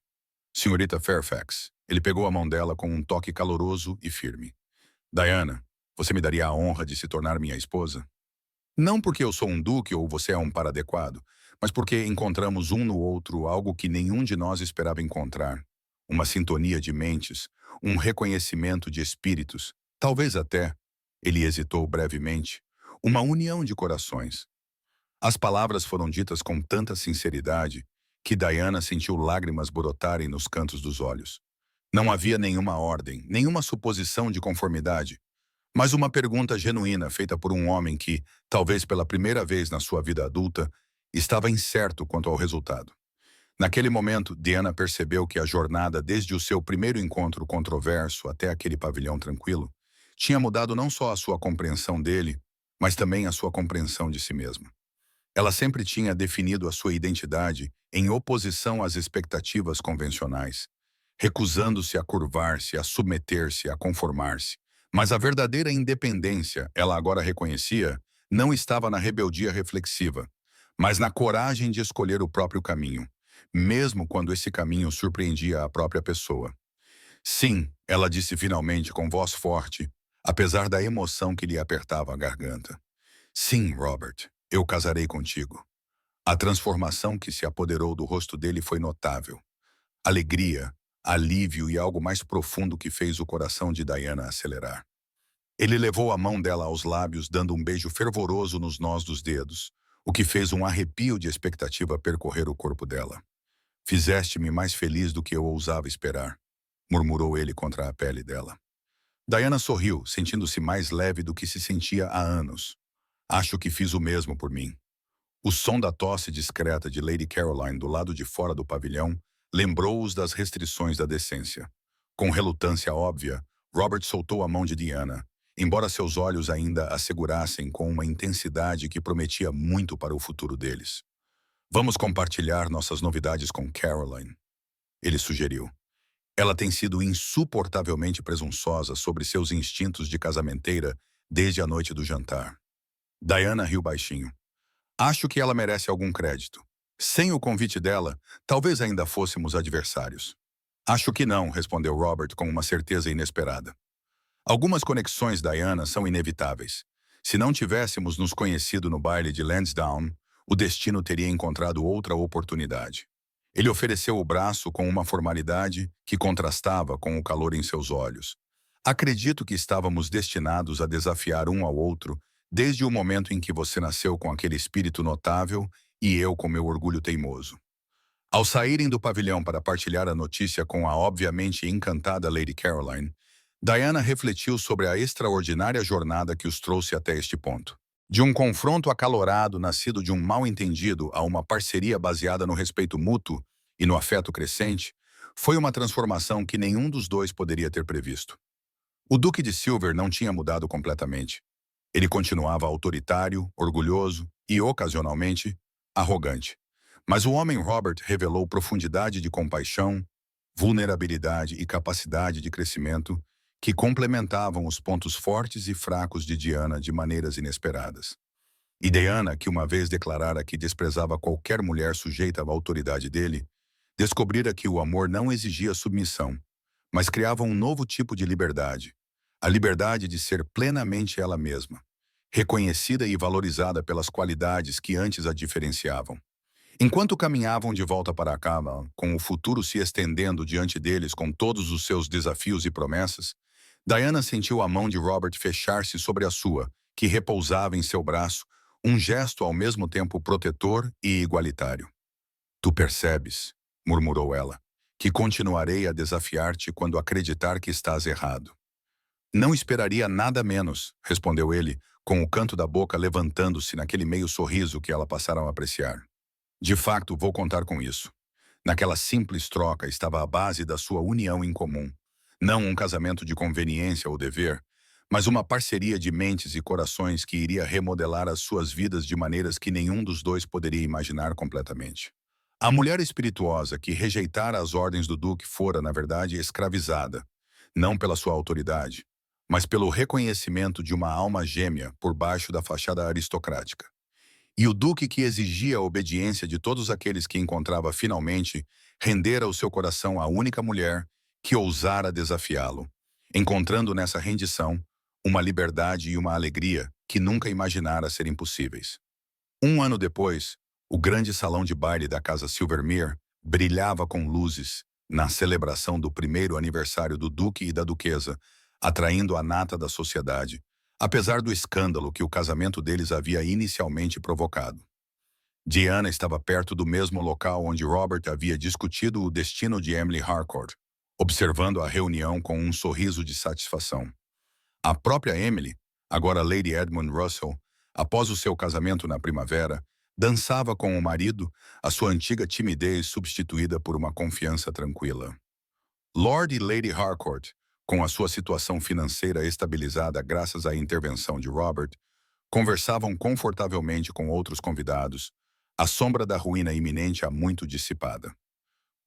Senhorita Fairfax, ele pegou a mão dela com um toque caloroso e firme. Diana, você me daria a honra de se tornar minha esposa? Não porque eu sou um duque ou você é um par adequado, mas porque encontramos um no outro algo que nenhum de nós esperava encontrar. Uma sintonia de mentes, um reconhecimento de espíritos, talvez até, ele hesitou brevemente, uma união de corações. As palavras foram ditas com tanta sinceridade que Diana sentiu lágrimas brotarem nos cantos dos olhos. Não havia nenhuma ordem, nenhuma suposição de conformidade, mas uma pergunta genuína feita por um homem que, talvez pela primeira vez na sua vida adulta, estava incerto quanto ao resultado. Naquele momento, Diana percebeu que a jornada desde o seu primeiro encontro controverso até aquele pavilhão tranquilo tinha mudado não só a sua compreensão dele, mas também a sua compreensão de si mesma. Ela sempre tinha definido a sua identidade em oposição às expectativas convencionais, recusando-se a curvar-se, a submeter-se, a conformar-se. Mas a verdadeira independência, ela agora reconhecia, não estava na rebeldia reflexiva, mas na coragem de escolher o próprio caminho, mesmo quando esse caminho surpreendia a própria pessoa. Sim, ela disse finalmente com voz forte, apesar da emoção que lhe apertava a garganta. Sim, Robert, eu casarei contigo. A transformação que se apoderou do rosto dele foi notável. Alegria, alívio e algo mais profundo que fez o coração de Diana acelerar. Ele levou a mão dela aos lábios, dando um beijo fervoroso nos nós dos dedos, o que fez um arrepio de expectativa percorrer o corpo dela. Fizeste-me mais feliz do que eu ousava esperar, murmurou ele contra a pele dela. Diana sorriu, sentindo-se mais leve do que se sentia há anos. Acho que fiz o mesmo por mim. O som da tosse discreta de Lady Caroline do lado de fora do pavilhão lembrou-os das restrições da decência. Com relutância óbvia, Robert soltou a mão de Diana, embora seus olhos ainda a segurassem com uma intensidade que prometia muito para o futuro deles. Vamos compartilhar nossas novidades com Caroline, ele sugeriu. Ela tem sido insuportavelmente presunçosa sobre seus instintos de casamenteira desde a noite do jantar. Diana riu baixinho. Acho que ela merece algum crédito. Sem o convite dela, talvez ainda fôssemos adversários. Acho que não, respondeu Robert com uma certeza inesperada. Algumas conexões, Diana, são inevitáveis. Se não tivéssemos nos conhecido no baile de Lansdowne, o destino teria encontrado outra oportunidade. Ele ofereceu o braço com uma formalidade que contrastava com o calor em seus olhos. Acredito que estávamos destinados a desafiar um ao outro desde o momento em que você nasceu com aquele espírito notável e eu com meu orgulho teimoso. Ao saírem do pavilhão para partilhar a notícia com a obviamente encantada Lady Caroline, Diana refletiu sobre a extraordinária jornada que os trouxe até este ponto. De um confronto acalorado nascido de um mal-entendido a uma parceria baseada no respeito mútuo e no afeto crescente, foi uma transformação que nenhum dos dois poderia ter previsto. O Duque de Silver não tinha mudado completamente. Ele continuava autoritário, orgulhoso e, ocasionalmente, arrogante. Mas o homem Robert revelou profundidade de compaixão, vulnerabilidade e capacidade de crescimento que complementavam os pontos fortes e fracos de Diana de maneiras inesperadas. E Diana, que uma vez declarara que desprezava qualquer mulher sujeita à autoridade dele, descobrira que o amor não exigia submissão, mas criava um novo tipo de liberdade, a liberdade de ser plenamente ela mesma, reconhecida e valorizada pelas qualidades que antes a diferenciavam. Enquanto caminhavam de volta para a cama, com o futuro se estendendo diante deles com todos os seus desafios e promessas, Diana sentiu a mão de Robert fechar-se sobre a sua, que repousava em seu braço, um gesto ao mesmo tempo protetor e igualitário. "Tu percebes", murmurou ela, "que continuarei a desafiar-te quando acreditar que estás errado." "Não esperaria nada menos", respondeu ele, com o canto da boca levantando-se naquele meio sorriso que ela passara a apreciar. "De facto, vou contar com isso." Naquela simples troca estava a base da sua união em comum. Não um casamento de conveniência ou dever, mas uma parceria de mentes e corações que iria remodelar as suas vidas de maneiras que nenhum dos dois poderia imaginar completamente. A mulher espirituosa que rejeitara as ordens do Duque fora, na verdade, escravizada, não pela sua autoridade, mas pelo reconhecimento de uma alma gêmea por baixo da fachada aristocrática. E o Duque que exigia a obediência de todos aqueles que encontrava finalmente, rendera o seu coração à única mulher que ousara desafiá-lo, encontrando nessa rendição uma liberdade e uma alegria que nunca imaginara serem possíveis. Um ano depois, o grande salão de baile da casa Silvermere brilhava com luzes na celebração do primeiro aniversário do Duque e da Duquesa, atraindo a nata da sociedade, apesar do escândalo que o casamento deles havia inicialmente provocado. Diana estava perto do mesmo local onde Robert havia discutido o destino de Emily Harcourt, observando a reunião com um sorriso de satisfação. A própria Emily, agora Lady Edmund Russell, após o seu casamento na primavera, dançava com o marido, a sua antiga timidez substituída por uma confiança tranquila. Lord e Lady Harcourt, com a sua situação financeira estabilizada graças à intervenção de Robert, conversavam confortavelmente com outros convidados, a sombra da ruína iminente há muito dissipada.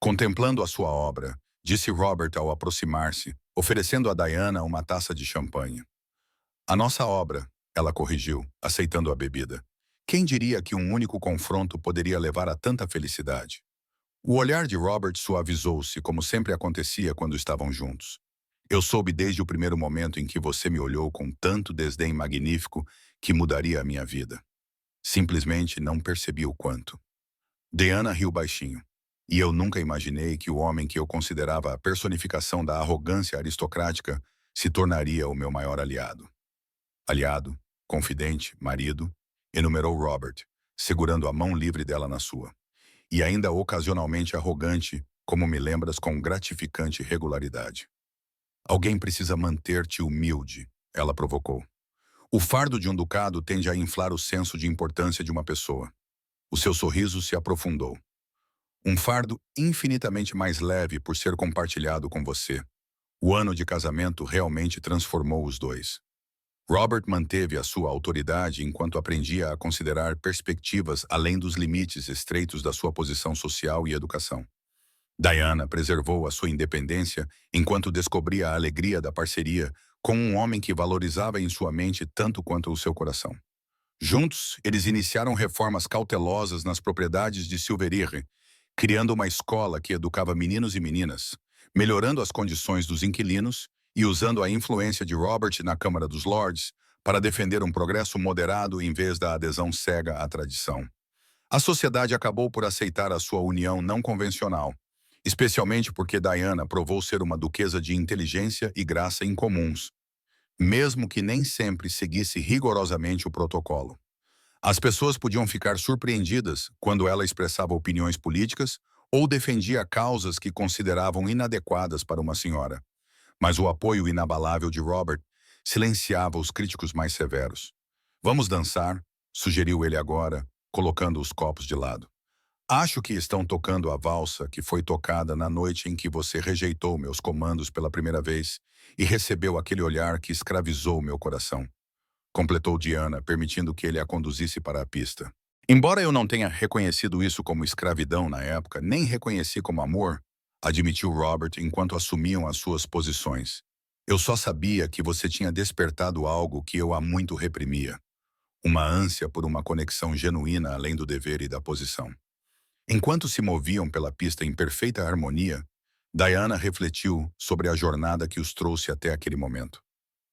Contemplando a sua obra, disse Robert ao aproximar-se, oferecendo a Diana uma taça de champanhe. "A nossa obra", ela corrigiu, aceitando a bebida. "Quem diria que um único confronto poderia levar a tanta felicidade?" O olhar de Robert suavizou-se, como sempre acontecia quando estavam juntos. "Eu soube desde o primeiro momento em que você me olhou com tanto desdém magnífico que mudaria a minha vida. Simplesmente não percebi o quanto." Diana riu baixinho. "E eu nunca imaginei que o homem que eu considerava a personificação da arrogância aristocrática se tornaria o meu maior aliado." "Aliado, confidente, marido", enumerou Robert, segurando a mão livre dela na sua. "E ainda ocasionalmente arrogante, como me lembras com gratificante regularidade." "Alguém precisa manter-te humilde", ela provocou. "O fardo de um ducado tende a inflar o senso de importância de uma pessoa." O seu sorriso se aprofundou. "Um fardo infinitamente mais leve por ser compartilhado com você. O ano de casamento realmente transformou os dois." Robert manteve a sua autoridade enquanto aprendia a considerar perspectivas além dos limites estreitos da sua posição social e educação. Diana preservou a sua independência enquanto descobria a alegria da parceria com um homem que valorizava em sua mente tanto quanto o seu coração. Juntos, eles iniciaram reformas cautelosas nas propriedades de Silvermere, criando uma escola que educava meninos e meninas, melhorando as condições dos inquilinos e usando a influência de Robert na Câmara dos Lords para defender um progresso moderado em vez da adesão cega à tradição. A sociedade acabou por aceitar a sua união não convencional, especialmente porque Diana provou ser uma duquesa de inteligência e graça incomuns, mesmo que nem sempre seguisse rigorosamente o protocolo. As pessoas podiam ficar surpreendidas quando ela expressava opiniões políticas ou defendia causas que consideravam inadequadas para uma senhora. mas o apoio inabalável de Robert silenciava os críticos mais severos. Vamos dançar, sugeriu ele agora, colocando os copos de lado. Acho que estão tocando a valsa que foi tocada na noite em que você rejeitou meus comandos pela primeira vez e recebeu aquele olhar que escravizou meu coração. Completou Diana, permitindo que ele a conduzisse para a pista. Embora eu não tenha reconhecido isso como escravidão na época, nem reconheci como amor, admitiu Robert enquanto assumiam as suas posições. Eu só sabia que você tinha despertado algo que eu há muito reprimia. Uma ânsia por uma conexão genuína além do dever e da posição. Enquanto se moviam pela pista em perfeita harmonia, Diana refletiu sobre a jornada que os trouxe até aquele momento.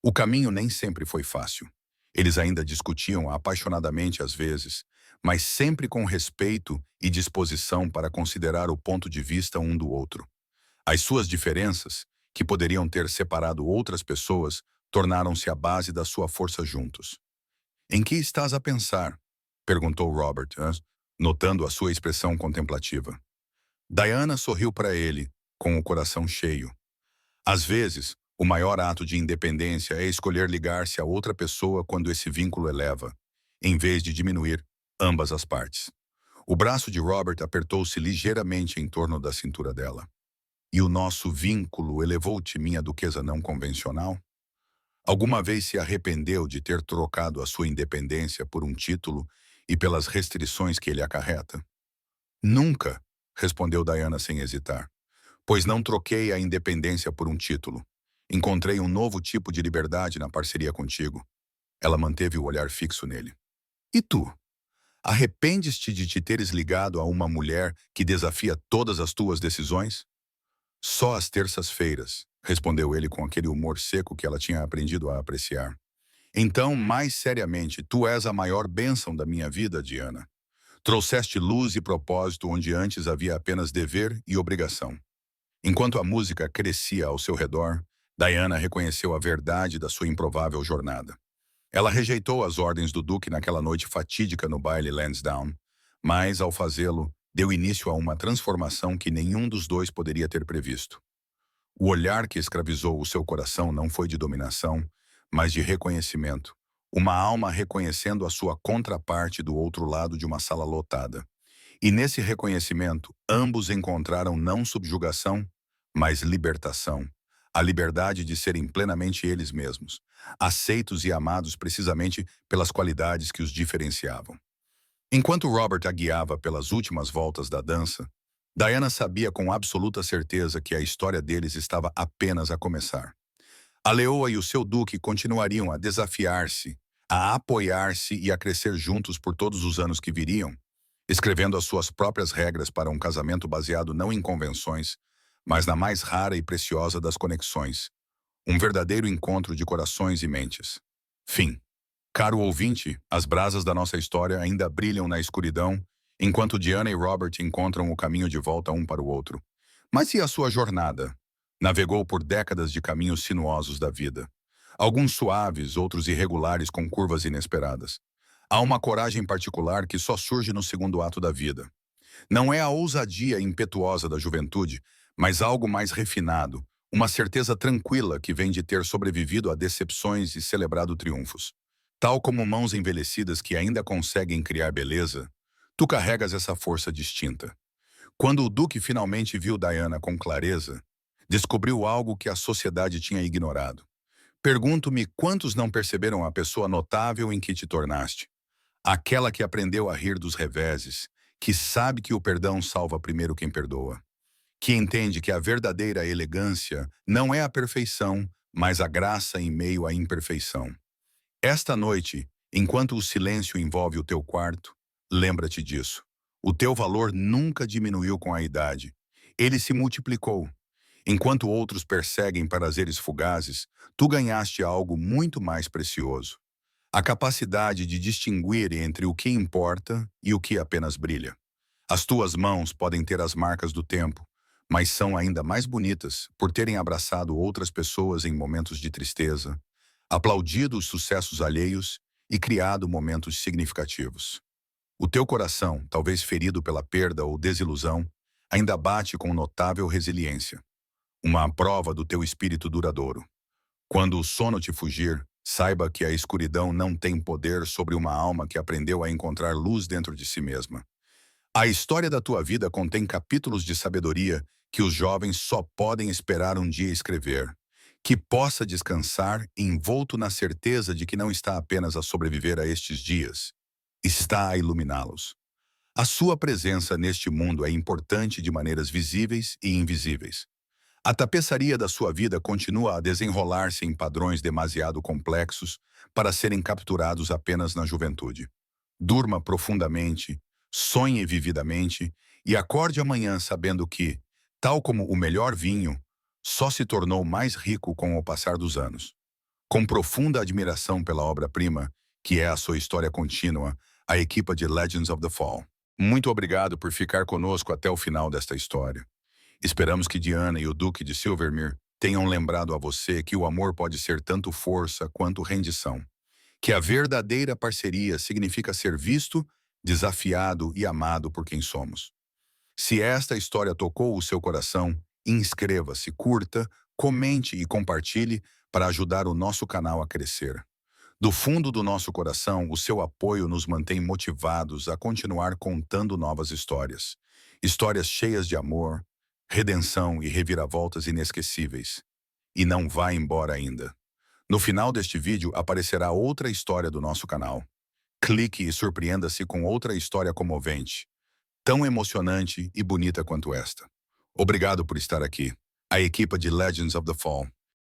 O caminho nem sempre foi fácil. Eles ainda discutiam apaixonadamente às vezes, mas sempre com respeito e disposição para considerar o ponto de vista um do outro. As suas diferenças, que poderiam ter separado outras pessoas, tornaram-se a base da sua força juntos. Em que estás a pensar? Perguntou Robert, notando a sua expressão contemplativa. Diana sorriu para ele, com o coração cheio. Às vezes, o maior ato de independência é escolher ligar-se a outra pessoa quando esse vínculo eleva, em vez de diminuir ambas as partes. O braço de Robert apertou-se ligeiramente em torno da cintura dela. E o nosso vínculo elevou-te, minha duquesa não convencional? Alguma vez se arrependeu de ter trocado a sua independência por um título e pelas restrições que ele acarreta? Nunca, respondeu Diana sem hesitar. Pois não troquei a independência por um título. Encontrei um novo tipo de liberdade na parceria contigo. Ela manteve o olhar fixo nele. E tu? Arrependes-te de te teres ligado a uma mulher que desafia todas as tuas decisões? Só às terças-feiras, respondeu ele com aquele humor seco que ela tinha aprendido a apreciar. Então, mais seriamente, tu és a maior bênção da minha vida, Diana. Trouxeste luz e propósito onde antes havia apenas dever e obrigação. Enquanto a música crescia ao seu redor, Diana reconheceu a verdade da sua improvável jornada. Ela rejeitou as ordens do Duque naquela noite fatídica no baile Lansdowne, mas, ao fazê-lo, deu início a uma transformação que nenhum dos dois poderia ter previsto. O olhar que escravizou o seu coração não foi de dominação, mas de reconhecimento. Uma alma reconhecendo a sua contraparte do outro lado de uma sala lotada. E nesse reconhecimento, ambos encontraram não subjugação, mas libertação. A liberdade de serem plenamente eles mesmos, aceitos e amados precisamente pelas qualidades que os diferenciavam. Enquanto Robert a guiava pelas últimas voltas da dança, Diana sabia com absoluta certeza que a história deles estava apenas a começar. A leoa e o seu duque continuariam a desafiar-se, a apoiar-se e a crescer juntos por todos os anos que viriam, escrevendo as suas próprias regras para um casamento baseado não em convenções, mas na mais rara e preciosa das conexões, um verdadeiro encontro de corações e mentes. Fim. Caro ouvinte, as brasas da nossa história ainda brilham na escuridão, enquanto Diana e Robert encontram o caminho de volta um para o outro. Mas e a sua jornada? Navegou por décadas de caminhos sinuosos da vida. Alguns suaves, outros irregulares com curvas inesperadas. Há uma coragem particular que só surge no segundo ato da vida. Não é a ousadia impetuosa da juventude, mas algo mais refinado, uma certeza tranquila que vem de ter sobrevivido a decepções e celebrado triunfos. Tal como mãos envelhecidas que ainda conseguem criar beleza, tu carregas essa força distinta. Quando o Duque finalmente viu Diana com clareza, descobriu algo que a sociedade tinha ignorado. Pergunto-me quantos não perceberam a pessoa notável em que te tornaste. Aquela que aprendeu a rir dos reveses, que sabe que o perdão salva primeiro quem perdoa. Que entende que a verdadeira elegância não é a perfeição, mas a graça em meio à imperfeição. Esta noite, enquanto o silêncio envolve o teu quarto, lembra-te disso. O teu valor nunca diminuiu com a idade. Ele se multiplicou. Enquanto outros perseguem prazeres fugazes, tu ganhaste algo muito mais precioso. A capacidade de distinguir entre o que importa e o que apenas brilha. As tuas mãos podem ter as marcas do tempo, mas são ainda mais bonitas por terem abraçado outras pessoas em momentos de tristeza, aplaudido os sucessos alheios e criado momentos significativos. O teu coração, talvez ferido pela perda ou desilusão, ainda bate com notável resiliência. uma prova do teu espírito duradouro. Quando o sono te fugir, saiba que a escuridão não tem poder sobre uma alma que aprendeu a encontrar luz dentro de si mesma. A história da tua vida contém capítulos de sabedoria que os jovens só podem esperar um dia escrever. Que possa descansar envolto na certeza de que não está apenas a sobreviver a estes dias, está a iluminá-los. A sua presença neste mundo é importante de maneiras visíveis e invisíveis. A tapeçaria da sua vida continua a desenrolar-se em padrões demasiado complexos para serem capturados apenas na juventude. Durma profundamente, sonhe vividamente e acorde amanhã sabendo que, tal como o melhor vinho, só se tornou mais rico com o passar dos anos. Com profunda admiração pela obra-prima, que é a sua história contínua, a equipa de Legends of the Fall. Muito obrigado por ficar conosco até o final desta história. Esperamos que Diana e o Duque de Silvermere tenham lembrado a você que o amor pode ser tanto força quanto rendição. Que a verdadeira parceria significa ser visto, desafiado e amado por quem somos. Se esta história tocou o seu coração, inscreva-se, curta, comente e compartilhe para ajudar o nosso canal a crescer. Do fundo do nosso coração, o seu apoio nos mantém motivados a continuar contando novas histórias. Histórias cheias de amor, redenção e reviravoltas inesquecíveis. E não vá embora ainda. No final deste vídeo aparecerá outra história do nosso canal. Clique e surpreenda-se com outra história comovente, tão emocionante e bonita quanto esta. Obrigado por estar aqui. A equipa de Legends of the Fall